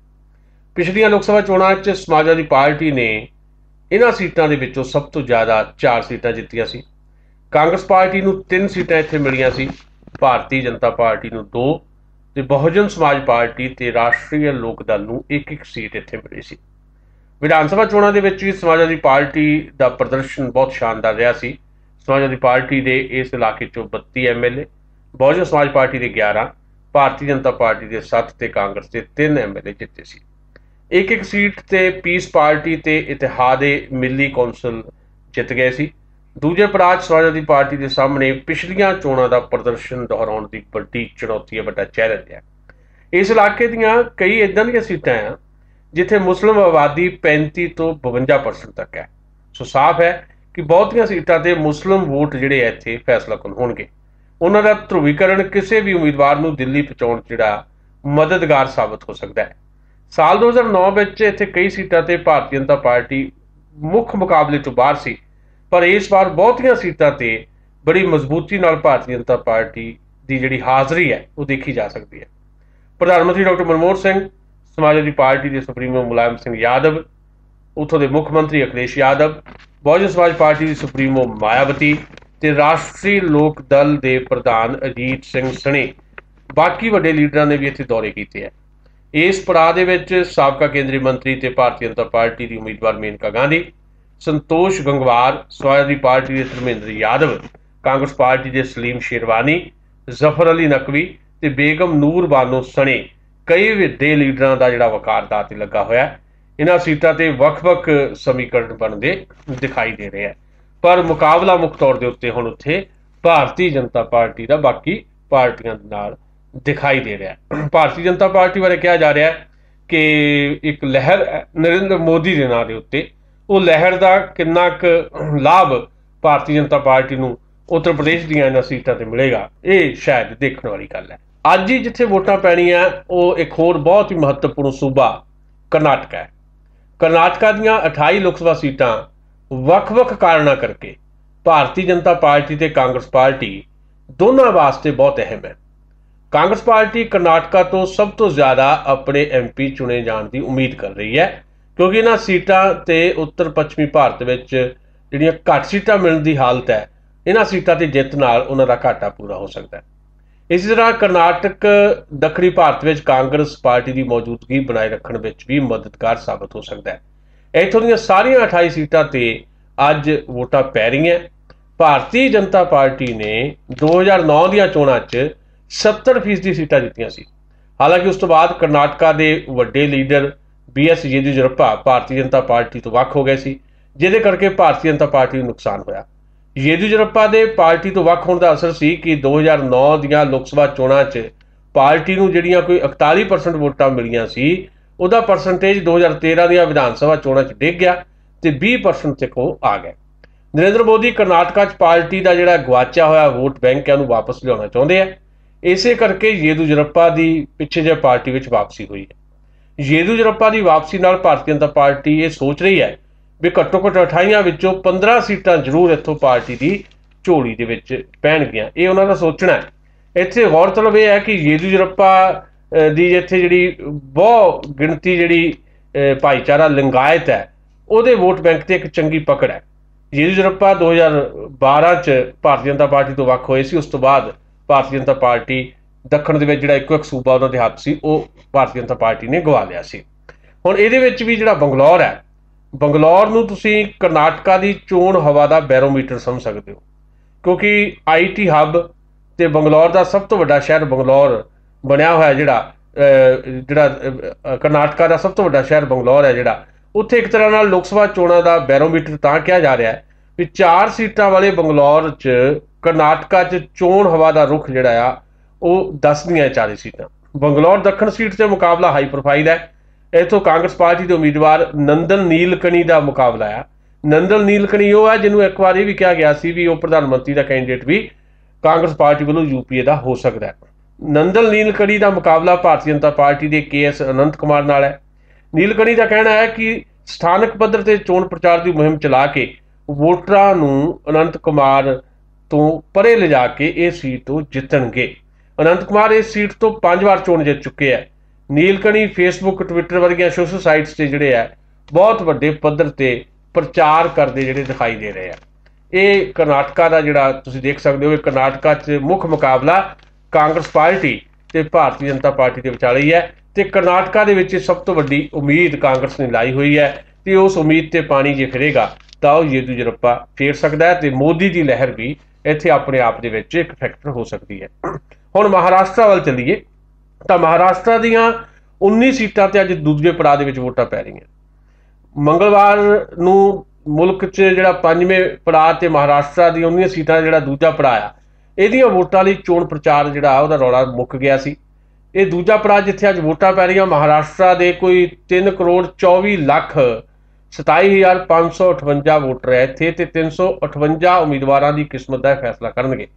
पिछलियां लोक सभा चोणां 'च समाजवादी पार्टी ने इन्हां सीटां दे विचों सब तो ज़्यादा 4 सीटां जित्तियां सी। कांग्रेस पार्टी नूं 3 सीटां इत्थे मिलियां सी, भारतीय जनता पार्टी नूं 2 ते बहुजन समाज पार्टी ते राष्ट्रीय लोक दल नूं 1-1 सीट इत्थे मिली सी। विधान सभा चोणां दे विच भी समाजवादी पार्टी का प्रदर्शन बहुत शानदार रहा सी। समाजवादी पार्टी के इस इलाके चों 32 MLA, बहुजन समाज पार्टी के 11, भारतीय जनता पार्टी के 7 ते कांग्रेस के 3 MLA जिते सी। 1-1 सीट ते पीस पार्टी ते इतिहाद मिली कौंसल जित गए सी। दूजे पड़ाਅ समाजवादी पार्टी के सामने पिछलियां चोणां का प्रदर्शन दोहराउण की बड़ी चुनौती है, बड़ा चैलेंज है। इस इलाके दीयां कई इदां दीयां सीटां हैं जिथे मुस्लिम आबादी 35 तो 52% तक है। सो साफ है कि बहुतियां सीटां ते मुस्लिम वोट जिहड़े इत्थे फैसलाकुन होणगे। उन्हां दा ध्रुवीकरण किसी भी उम्मीदवार नूं दिल्ली पहुंचाउण जिहड़ा मददगार साबित हो सकता है। साल 2009 विच इत्थे कई सीटां ते भारतीय जनता पार्टी मुख मुकाबले चों बाहर सी, पर इस बार बहुतियां सीटां ते बड़ी मजबूती नाल भारतीय जनता पार्टी की जिहड़ी हाज़री है वो देखी जा सकती है। प्रधानमंत्री डॉक्टर मनमोहन सिंह, समाजवादी पार्टी के सुप्रीमो मुलायम सिंह यादव, उत्थों के मुख्यमंत्री अखिलेश यादव, बहुजन समाज पार्टी की सुप्रीमो मायावती ते राष्ट्रीय लोक दल के प्रधान अजीत सिंह सने बाकी वड्डे लीडरां ने भी इत्थे दौरे कीते हैं। इस पड़ाਅ दे विच साबका केंद्रीय मंत्री ते भारतीय जनता पार्टी की उम्मीदवार मेनका गांधी, संतोष गंगवार, समाजवादी पार्टी के धर्मेंद्र यादव, कांग्रेस पार्टी के सलीम शेरवानी, जफर अली नकवी ते बेगम नूर बानो सने कई वड्डे लीडरां दा जिहड़ा वकार दाते लगा होया। इन्हां सीटां ते वख-वख समीकरण बनदे दिखाई दे रहे हैं, पर मुकाबला मुख तौर के उत्ते हुण उत्थे भारतीय जनता पार्टी का बाकी पार्टियां नाल दिखाई दे रहा है। भारतीय जनता पार्टी बारे कहा जा रहा है कि एक लहर नरेंद्र मोदी के नाम के उत्ते, वो लहर का कितना लाभ भारतीय जनता पार्टी नूं उत्तर प्रदेश दीयां इन्हां सीटां ते मिलेगा, ये शायद देखने वाली गल है। अज ही जिथे वोटां पैणीਆਂ वो एक होर बहुत ही महत्वपूर्ण सूबा कर्नाटका है। कर्नाटका दीयां 28 लोक सभा सीटां वख-वख कारणों करके भारतीय जनता पार्टी ते कांग्रेस पार्टी दोनों वास्ते बहुत अहम है। कांग्रेस पार्टी कर्नाटका तो सब तो ज़्यादा अपने MP चुने जाने की उम्मीद कर रही है, क्योंकि इन्हां सीटां ते उत्तर पश्चिमी भारत में जिहड़ियां घट सीटां मिलण की हालत है, इन्हां सीटां ते जित नाल उन्हां दा घाटा पूरा हो सकता है। इस तरह करनाटक दक्षिणी भारत में कांग्रेस पार्टी की मौजूदगी बनाए रखने में भी मददगार साबित हो सकता है। इत्थों दी सारियां 28 सीटां ते अज वोटां पै रही। भारतीय जनता पार्टी ने 2009 ਦੀਆਂ ਚੋਣਾਂ 'ਚ 70% सीटां जित्तियां सी। हालांकि उस तो बाद करनाटका के वड्डे leader BS Yediyurappa Bharatiya Janata party तो वख हो गए सी, जिहदे करके भारतीय जनता पार्टी को नुकसान होया। येदियुरप्पा के पार्टी तो वख होने का असर सी कि 2009 ਦੀਆਂ लोक सभा चोणां 'ਚ पार्टी नूं जिहड़ियां कोई 41% वोटां मिलियां सी, उहदा परसेंटेज 2013 ਦੀਆਂ विधान सभा चोणां 'ਚ डिग गया ते 20% तक वो आ गए। नरेंद्र मोदी करनाटका 'ਚ पार्टी का जिहड़ा गवाचा होया वोट बैंक है उहनूं वापस लियाउणा चाहुंदे आ। इसे करके येदियुरप्पा की पिछे जे पार्टी में वापसी हुई है। येदियुरप्पा की वापसी नाल भारतीय जनता पार्टी ये सोच रही है भी घट्टो घट्ट 28 विचों 15 सीटां जरूर इत्थों पार्टी की झोली दे विच पैणगियां। ये उन्हां दा सोचना है। इत्थे गौरतलब यह है कि येदियुरप्पा की इत्थे जिहड़ी बहुत गिणती जिहड़ी भाईचारा लिंगायत है उहदे वोट बैंक ते एक चंगी पकड़ है। येदियुरप्पा 2012 च भारतीय जनता पार्टी तो वख होए सी। उस तो बाद भारतीय जनता पार्टी दक्षिण दे विच जिहड़ा इक्को एक सूबा उन्हां दे हत्थ सी वो भारतीय जनता पार्टी ने गवा लिया सी। हुण इहदे विच भी जिहड़ा बंगलौर है, बंगलौर नूं तुसीं करनाटका की चोण हवा का बैरोमीटर समझ सकते हो, क्योंकि IT हब ते बंगलौर का सब तो वड्डा शहर बंगलौर बनिया होया जिहड़ा करनाटका का सब तो वड्डा शहर बंगलौर है जिहड़ा उत्थे एक तरह नाल लोक सभा चोणां का बैरोमीटर तां कहा जा रहा है भी 4 सीटां वाले बंगलौर च करनाटका च चोण हवा का रुख जिहड़ा आ वो 10 ਦੀਆਂ 40 सीटां। बंगलौर दक्षिण सीट से मुकाबला हाई प्रोफाइल है। इत्थों कांग्रेस पार्टी के उम्मीदवार नंदन नीलकणी का मुकाबला है। नंदन नीलकणी वो है जिन्होंने एक बार भी कहा गया सी भी वो प्रधानमंत्री का कैंਡੀਡੇਟ भी कांग्रेस पार्टी वालों UPA का हो सकता है। नंदन नीलकणी का मुकाबला भारतीय जनता पार्टी के KS अनंत कुमार नाल है। नीलकणी का कहना है कि स्थानक पद्धर ते चोण प्रचार की मुहिम चला के वोटरां नूं अनंत कुमार तो परे ले जाके इस सीट तो जितणगे। अनंत कुमार इस सीट तो 5 बार चोण जित चुके हैं। Nilekani Facebook Twitter वर्गियां social sites से जिहड़े है बहुत वड्डे पद्धर ते प्रचार करते जिहड़े दिखाई दे रहे हैं। ये करनाटका का जिहड़ा तुसीं देख सकते हो, करनाटका च मुख मुकाबला कांग्रेस पार्टी ते भारतीय जनता पार्टी के विचाले ही है ते करनाटका दे विच सब तो वड्डी उम्मीद कांग्रेस ने लाई हुई है कि उस उम्मीद ते पानी जे फिरेगा तो येदियुरप्पा फेर सकता है ते मोदी की लहर भी इत्थे अपने आप दे विच एक फैक्टर हो सकती है। हुण महाराष्ट्र वाल चलीए तो महाराष्ट्र दीआं 19 सीटां ते अज दूजे पड़ाअ दे विच वोटां पै रहीआं। मंगलवार नूं मुल्क च जिहड़ा 5वें पड़ाअ ते महाराष्ट्र दी 19 सीटां जिहड़ा दूजा पड़ाअ आ इहदीआं वोटां लई चोण प्रचार जिहड़ा ਉਹਦਾ रौला मुक गया सी। ਇਹ दूजा पड़ाअ जिथे अज वोटां पै रहीआं महाराष्ट्र के कोई 3,24,27,558 वोटर है इत्थे ते 358 उम्मीदवारों की किस्मत का फैसला करनगे।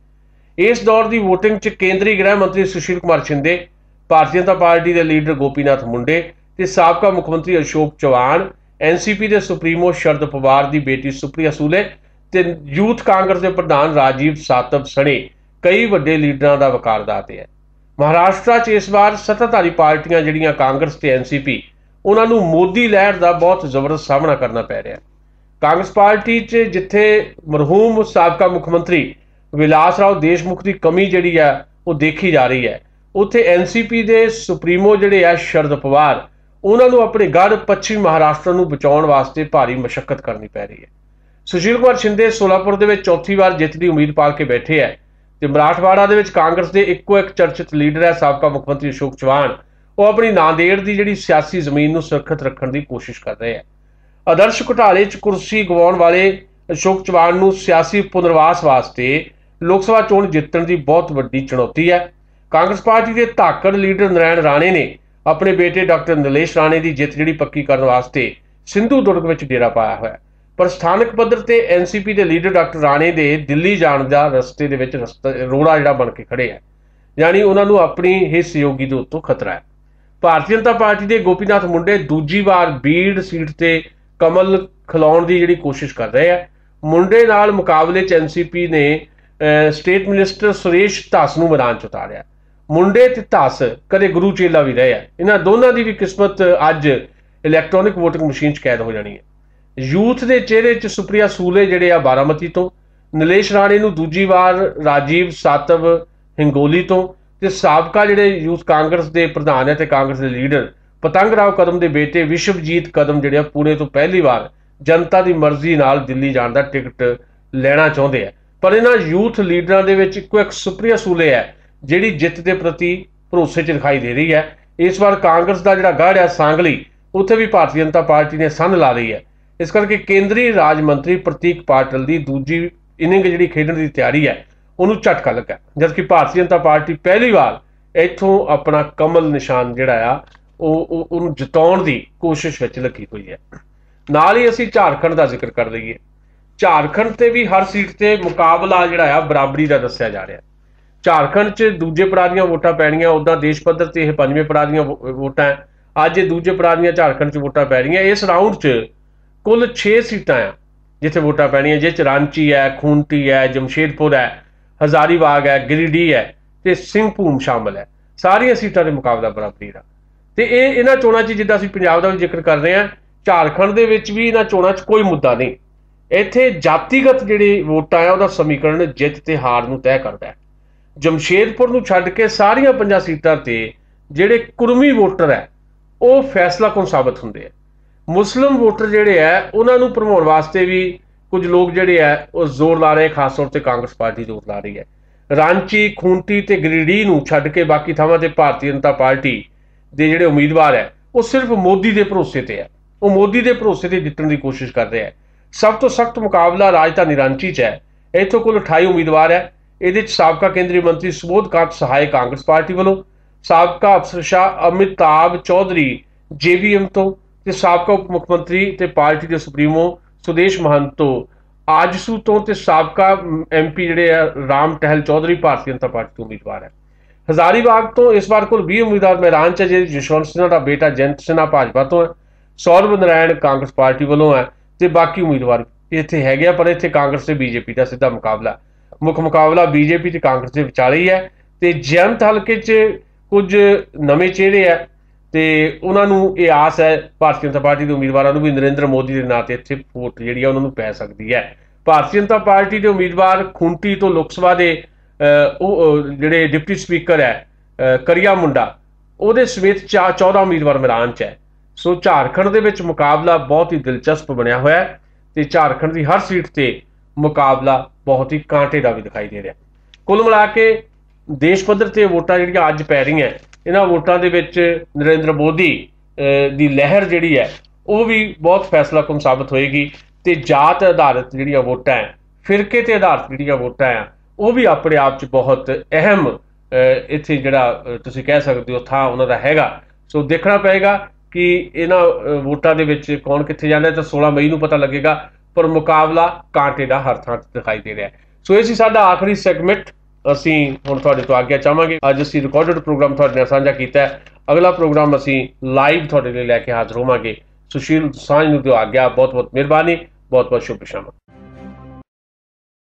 इस दौर की वोटिंग च केंद्रीय गृह मंत्री सुशील कुमार शिंदे, भारतीय जनता पार्टी के लीडर गोपीनाथ मुंडे ते साबका मुख्यमंत्री अशोक चौहान, NCP के सुप्रीमो शरद पवार की बेटी सुप्रिया सूले ते यूथ कांग्रेस के प्रधान राजीव सातव सने कई वड्डे लीडरां दा वकारदात है। महाराष्ट्र च इस बार सत्ताधारी पार्टियां जिहड़ियां कांग्रेस ते NCP उन्हां नूं मोदी लहर का बहुत जबरदस्त सामना करना पै रहा है। कांग्रेस पार्टी च जिथे मरहूम साबका मुख्यमंत्री विलास राव देशमुख की कमी जिहड़ी है वो देखी जा रही है, उत्थे NCP के सुप्रीमो जिहड़े है शरद पवार उन्हां नूं अपने गढ़ पश्चिमी महाराष्ट्र नूं बचाउण वास्ते भारी मशक्कत करनी पै रही है। सुशील कुमार शिंदे सोलापुर दे विच चौथी बार जित की उम्मीद पाल के बैठे है ते मराठवाड़ा दे विच कांग्रेस के इक्को एक चर्चित लीडर है साबका मुख्यमंत्री अशोक चौहान, वो अपनी नांदेड़ की जिहड़ी सियासी जमीन नूं सुरक्षित रखने की कोशिश कर रहे हैं। आदर्श घोटाले च कुर्सी गवाउण वाले अशोक चौहान नूं सियासी पुनर्वास वास्ते लोक सभा चोण जितण की बहुत वड्डी चुनौती है। कांग्रेस पार्टी के धाकड़ लीडर नारायण राणे ने अपने बेटे डॉक्टर नीलेश राणे की जित जिहड़ी पक्की करने वास्ते सिंधु दुर्ग में डेरा पाया हुआ है, पर स्थानक पद्धर ते NCP के लीडर डॉक्टर राणे दे दिल्ली जाण दा रस्ते दे विच रोड़ा जिहड़ा बन के खड़े है, यानी उन्हां नूं अपनी ही सहयोगी दे उत्तों खतरा है। भारतीय जनता पार्टी के गोपीनाथ मुंडे दूजी बार बीड़ सीट से कमल खिलाउण की जिहड़ी कोशिश कर रहे हैं। मुंडे नाल मुकाबले च NCP ने स्टेट मिनिस्टर सुरेश धस नूं मैदान च उतारिया। मुंडे ते धस कदे गुरु चेला भी रहे हैं। इन्हां दोनों की भी किस्मत अज इलैक्ट्रॉनिक वोटिंग मशीन च कैद हो जानी है। यूथ के चेहरे च सुप्रिया सूले जिहड़े आ बारामती तो, नीलेश राणे नूं दूजी बार राजीव सातव हिंगोली तो ਤੇ ਸਾਬਕਾ ਜਿਹੜੇ ਯੂਥ ਕਾਂਗਰਸ ਦੇ ਪ੍ਰਧਾਨ ਹੈ ਤੇ ਕਾਂਗਰਸ ਦੇ ਲੀਡਰ ਪਤੰਗ ਰਾਓ ਕਦਮ ਦੇ ਬੇਟੇ ਵਿਸ਼ਵਜੀਤ ਕਦਮ ਜਿਹੜੇ ਪੁਣੇ ਤੋਂ ਪਹਿਲੀ ਵਾਰ ਜਨਤਾ ਦੀ ਮਰਜ਼ੀ ਨਾਲ ਦਿੱਲੀ ਜਾਣ ਦਾ ਟਿਕਟ ਲੈਣਾ ਚਾਹੁੰਦੇ ਆ। ਪਰ ਇਹਨਾਂ ਯੂਥ ਲੀਡਰਾਂ ਦੇ ਵਿੱਚ ਇੱਕੋ ਇੱਕ ਸੁਪਰੀਆ ਸੂਲੇ ਹੈ ਜਿਹੜੀ ਜਿੱਤ ਦੇ ਪ੍ਰਤੀ ਭਰੋਸੇ 'ਚ ਦਿਖਾਈ ਦੇ ਰਹੀ ਹੈ। ਇਸ ਵਾਰ ਕਾਂਗਰਸ ਦਾ ਜਿਹੜਾ ਗੜ੍ਹ ਹੈ ਸਾਂਗਲੀ, ਉੱਥੇ ਵੀ ਭਾਰਤੀ ਜਨਤਾ ਪਾਰਟੀ ਨੇ ਸੰਨ ਲਾ ਲਈ ਹੈ। ਇਸ ਕਰਕੇ ਕੇਂਦਰੀ ਰਾਜ ਮੰਤਰੀ ਪ੍ਰਤੀਕ ਪਾਟਿਲ ਦੀ ਦੂਜੀ ਇਨਿੰਗ ਜਿਹੜੀ ਖੇਡਣ ਦੀ ਤਿਆਰੀ ਹੈ ਉਹਨੂੰ ਝਟਕਾ ਲੱਗਾ, ਜਦਕਿ ਭਾਰਤੀ ਜਨਤਾ ਪਾਰਟੀ ਪਹਿਲੀ ਵਾਰ ਇੱਥੋਂ ਆਪਣਾ ਕਮਲ ਨਿਸ਼ਾਨ ਜਿਹੜਾ ਆ ਉਹਨੂੰ ਜਿਤਾਉਣ ਦੀ ਕੋਸ਼ਿਸ਼ ਵਿੱਚ ਲੱਗੀ ਹੋਈ ਹੈ। ਨਾਲ ਹੀ ਅਸੀਂ ਝਾਰਖੰਡ ਦਾ ਜ਼ਿਕਰ ਕਰ ਲਈਏ। ਝਾਰਖੰਡ ਤੇ ਵੀ ਹਰ ਸੀਟ ਤੇ ਮੁਕਾਬਲਾ ਜਿਹੜਾ ਆ ਬਰਾਬਰੀ ਦਾ ਦੱਸਿਆ ਜਾ ਰਿਹਾ। ਝਾਰਖੰਡ 'ਚ ਦੂਜੇ ਪੜਾਅ ਦੀਆਂ ਵੋਟਾਂ ਪੈਣੀਆਂ, ਉੱਦਾਂ ਦੇਸ਼ ਪੱਧਰ ਤੇ ਇਹ 5ਵੇਂ ਪੜਾਅ ਦੀਆਂ ਵੋਟਾਂ ਹੈ। ਅੱਜ ਇਹ ਦੂਜੇ ਪੜਾਅ ਦੀਆਂ ਝਾਰਖੰਡ 'ਚ ਵੋਟਾਂ ਪੈ ਰਹੀਆਂ। ਇਸ ਰਾਊਂਡ 'ਚ ਕੁੱਲ 6 ਸੀਟਾਂ ਆ ਜਿੱਥੇ ਵੋਟਾਂ ਪੈਣੀਆਂ, ਜਿਸ 'ਚ ਰਾਂਚੀ ਹੈ, ਖੂੰਟੀ ਹੈ, ਜਮਸ਼ੇਦਪੁਰ ਹੈ, ਹਜ਼ਾਰੀਬਾਗ ਹੈ, ਗਿਰੀਡੀਹ ਹੈ ਤੇ ਸਿੰਘਭੂਮ ਸ਼ਾਮਲ ਹੈ। ਸਾਰੀਆਂ ਸੀਟਾਂ ਦੇ ਮੁਕਾਬਲਾ ਬਰਾਬਰੀ ਦਾ। ਤੇ ਇਹਨਾਂ ਚੋਣਾਂ 'ਚ ਜਿੱਦਾਂ ਅਸੀਂ ਪੰਜਾਬ ਦਾ ਵੀ ਜ਼ਿਕਰ ਕਰ ਰਹੇ ਹਾਂ, ਝਾਰਖੰਡ ਦੇ ਵਿੱਚ ਵੀ ਇਹਨਾਂ ਚੋਣਾਂ 'ਚ ਕੋਈ ਮੁੱਦਾ ਨਹੀਂ। ਇੱਥੇ ਜਾਤੀਗਤ ਜਿਹੜੀ ਵੋਟਾਂ ਆ ਉਹਦਾ ਸਮੀਕਰਨ ਜਿੱਤ ਤੇ ਹਾਰ ਨੂੰ ਤੈਅ ਕਰਦਾ ਹੈ। ਜਮਸ਼ੇਦਪੁਰ ਨੂੰ ਛੱਡ ਕੇ ਸਾਰੀਆਂ 5 ਸੀਟਾਂ ਤੇ ਜਿਹੜੇ ਕੁਰਮੀ ਵੋਟਰ ਹੈ ਉਹ ਫੈਸਲਾਕੁਨ ਸਾਬਤ ਹੁੰਦੇ ਆ। ਮੁਸਲਿਮ ਵੋਟਰ ਜਿਹੜੇ ਆ ਉਹਨਾਂ ਨੂੰ ਭਰਮਾਉਣ ਵਾਸਤੇ ਵੀ ਕੁਝ ਲੋਕ ਜਿਹੜੇ ਆ ਉਹ ਜ਼ੋਰ ਲਾ ਰਹੇ, ਖਾਸ ਤੌਰ ਤੇ ਕਾਂਗਰਸ ਪਾਰਟੀ ਜ਼ੋਰ ਲਾ ਰਹੀ ਹੈ। ਰਾਂਚੀ, ਖੂੰਟੀ ਤੇ ਗਿਰੀਡੀਹ ਨੂੰ ਛੱਡ ਕੇ ਬਾਕੀ ਥਾਵਾਂ ਤੇ ਭਾਰਤੀ ਜਨਤਾ ਪਾਰਟੀ ਦੇ ਜਿਹੜੇ ਉਮੀਦਵਾਰ ਹੈ ਉਹ ਸਿਰਫ ਮੋਦੀ ਦੇ ਭਰੋਸੇ ਤੇ ਹੈ। ਉਹ ਮੋਦੀ ਦੇ ਭਰੋਸੇ ਤੇ ਜਿੱਤਣ ਦੀ ਕੋਸ਼ਿਸ਼ ਕਰ ਰਹੇ ਹੈ। ਸਭ ਤੋਂ ਸਖਤ ਮੁਕਾਬਲਾ ਰਾਜਧਾਨੀ ਰਾਂਚੀ 'ਚ ਹੈ। ਇੱਥੋਂ ਕੁੱਲ 28 ਉਮੀਦਵਾਰ ਹੈ। ਇਹਦੇ 'ਚ ਸਾਬਕਾ ਕੇਂਦਰੀ ਮੰਤਰੀ ਸੁਬੋਧ ਕਾਂਤ ਸਹਾਇ ਕਾਂਗਰਸ ਪਾਰਟੀ ਵੱਲੋਂ, ਸਾਬਕਾ ਅਫਸਰਸ਼ਾਹ ਅਮਿਤਾਭ ਚੌਧਰੀ JVM ਤੋਂ ਤੇ ਸਾਬਕਾ ਉਪ ਮੁੱਖ ਮੰਤਰੀ ਤੇ ਪਾਰਟੀ ਦੇ ਸੁਪਰੀਮੋ ਸੁਦੇਸ਼ ਮਹੰਤੋ ਆਜਸੂ ਤੋਂ ਤੇ ਸਾਬਕਾ MP ਜਿਹੜੇ ਆ ਰਾਮ ਟਹਿਲ ਚੌਧਰੀ ਭਾਰਤੀ ਜਨਤਾ ਪਾਰਟੀ ਤੋਂ ਉਮੀਦਵਾਰ ਹੈ। ਹਜ਼ਾਰੀਬਾਗ ਤੋਂ ਇਸ ਵਾਰ ਕੁੱਲ 20 ਉਮੀਦਵਾਰ ਮੈਦਾਨ 'ਚ, ਜਿਹਦੇ ਜਸ਼ਵੰਤ ਸਿਨਹਾ ਦਾ ਬੇਟਾ ਜਯੰਤ ਸਿਨਹਾ ਭਾਜਪਾ ਤੋਂ ਹੈ, ਸੌਰਭ ਨਾਰਾਇਣ ਕਾਂਗਰਸ ਪਾਰਟੀ ਵੱਲੋਂ ਹੈ ਤੇ ਬਾਕੀ ਉਮੀਦਵਾਰ ਇੱਥੇ ਹੈਗੇ ਆ। ਪਰ ਇੱਥੇ ਕਾਂਗਰਸ ਤੇ BJP ਦਾ ਸਿੱਧਾ ਮੁਕਾਬਲਾ, ਮੁੱਖ ਮੁਕਾਬਲਾ BJP ਤੇ ਕਾਂਗਰਸ ਦੇ ਵਿਚਾਲੇ ਹੀ ਹੈ। ਤੇ ਜਯੰਤ ਹਲਕੇ 'ਚ ਕੁਝ ਨਵੇਂ ਚਿਹਰੇ ਆ ਤੇ ਉਹਨਾਂ ਨੂੰ ਇਹ ਆਸ ਹੈ ਭਾਰਤੀ ਜਨਤਾ ਪਾਰਟੀ ਦੇ ਉਮੀਦਵਾਰਾਂ ਨੂੰ ਵੀ ਨਰਿੰਦਰ ਮੋਦੀ ਦੇ ਨਾਂ ਤੇ ਇੱਥੇ ਵੋਟ ਜਿਹੜੀ ਆ ਉਹਨਾਂ ਨੂੰ ਪੈ ਸਕਦੀ ਹੈ। ਭਾਰਤੀ ਜਨਤਾ ਪਾਰਟੀ ਦੇ ਉਮੀਦਵਾਰ ਖੂੰਟੀ ਤੋਂ ਲੋਕ ਸਭਾ ਦੇ ਉਹ ਜਿਹੜੇ ਡਿਪਟੀ ਸਪੀਕਰ ਹੈ ਕਰੀਆ ਮੁੰਡਾ, ਉਹਦੇ ਸਮੇਤ 14 ਉਮੀਦਵਾਰ ਮੈਦਾਨ 'ਚ ਹੈ। ਸੋ ਝਾਰਖੰਡ ਦੇ ਵਿੱਚ ਮੁਕਾਬਲਾ ਬਹੁਤ ਹੀ ਦਿਲਚਸਪ ਬਣਿਆ ਹੋਇਆ ਹੈ ਤੇ ਝਾਰਖੰਡ ਦੀ ਹਰ ਸੀਟ ਤੇ ਮੁਕਾਬਲਾ ਬਹੁਤ ਹੀ ਕਾਂਟੇ ਦਾ ਵੀ ਦਿਖਾਈ ਦੇ ਰਿਹਾ। ਕੁੱਲ ਮਿਲਾ ਕੇ ਦੇਸ਼ ਪੱਧਰ ਤੇ ਵੋਟਾਂ ਜਿਹੜੀਆਂ ਅੱਜ ਪੈ ਰਹੀਆਂ, ਇਹਨਾਂ ਵੋਟਾਂ ਦੇ ਵਿੱਚ ਨਰਿੰਦਰ ਮੋਦੀ ਦੀ ਲਹਿਰ ਜਿਹੜੀ ਹੈ ਉਹ ਵੀ ਬਹੁਤ ਫੈਸਲਾਕੁਨ ਸਾਬਤ ਹੋਏਗੀ ਤੇ ਜਾਤ ਆਧਾਰਿਤ ਜਿਹੜੀਆਂ ਵੋਟਾਂ ਹੈ, ਫਿਰਕੇ ਤੇ ਆਧਾਰਿਤ ਜਿਹੜੀਆਂ ਵੋਟਾਂ ਆ, ਉਹ ਵੀ ਆਪਣੇ ਆਪ 'ਚ ਬਹੁਤ ਅਹਿਮ ਇੱਥੇ ਜਿਹੜਾ ਤੁਸੀਂ ਕਹਿ ਸਕਦੇ ਹੋ ਥਾਂ ਉਹਨਾਂ ਦਾ ਹੈਗਾ। ਸੋ ਦੇਖਣਾ ਪਏਗਾ ਕਿ ਇਹਨਾਂ ਵੋਟਾਂ ਦੇ ਵਿੱਚ ਕੌਣ ਕਿੱਥੇ ਜਾਂਦਾ। ਤਾਂ 16 ਮਈ ਨੂੰ ਪਤਾ ਲੱਗੇਗਾ, ਪਰ ਮੁਕਾਬਲਾ ਕਾਂਟੇ ਦਾ ਹਰ ਥਾਂ 'ਤੇ ਦਿਖਾਈ ਦੇ ਰਿਹਾ। ਸੋ ਇਹ ਸੀ ਸਾਡਾ ਆਖਰੀ ਸੈਗਮੈਂਟ। ਅਸੀਂ ਹੁਣ ਤੁਹਾਡੇ ਤੋਂ ਆਗਿਆ ਚਾਹਾਂਗੇ। ਅੱਜ ਅਸੀਂ ਰਿਕਾਰਡਡ ਪ੍ਰੋਗਰਾਮ ਤੁਹਾਡੇ ਨਾਲ ਸਾਂਝਾ ਕੀਤਾ ਹੈ। ਅਗਲਾ ਪ੍ਰੋਗਰਾਮ ਅਸੀਂ ਲਾਈਵ ਤੁਹਾਡੇ ਲਈ ਲੈ ਕੇ ਹਾਜ਼ਰ ਹੋਵਾਂਗੇ। ਸੁਸ਼ੀਲ ਦੋਸਾਂਝ ਨੂੰ ਦਿਓ ਆਗਿਆ। ਬਹੁਤ ਬਹੁਤ ਮਿਹਰਬਾਨੀ, ਬਹੁਤ ਬਹੁਤ ਸ਼ੁਭ ਸ਼ਾਮ।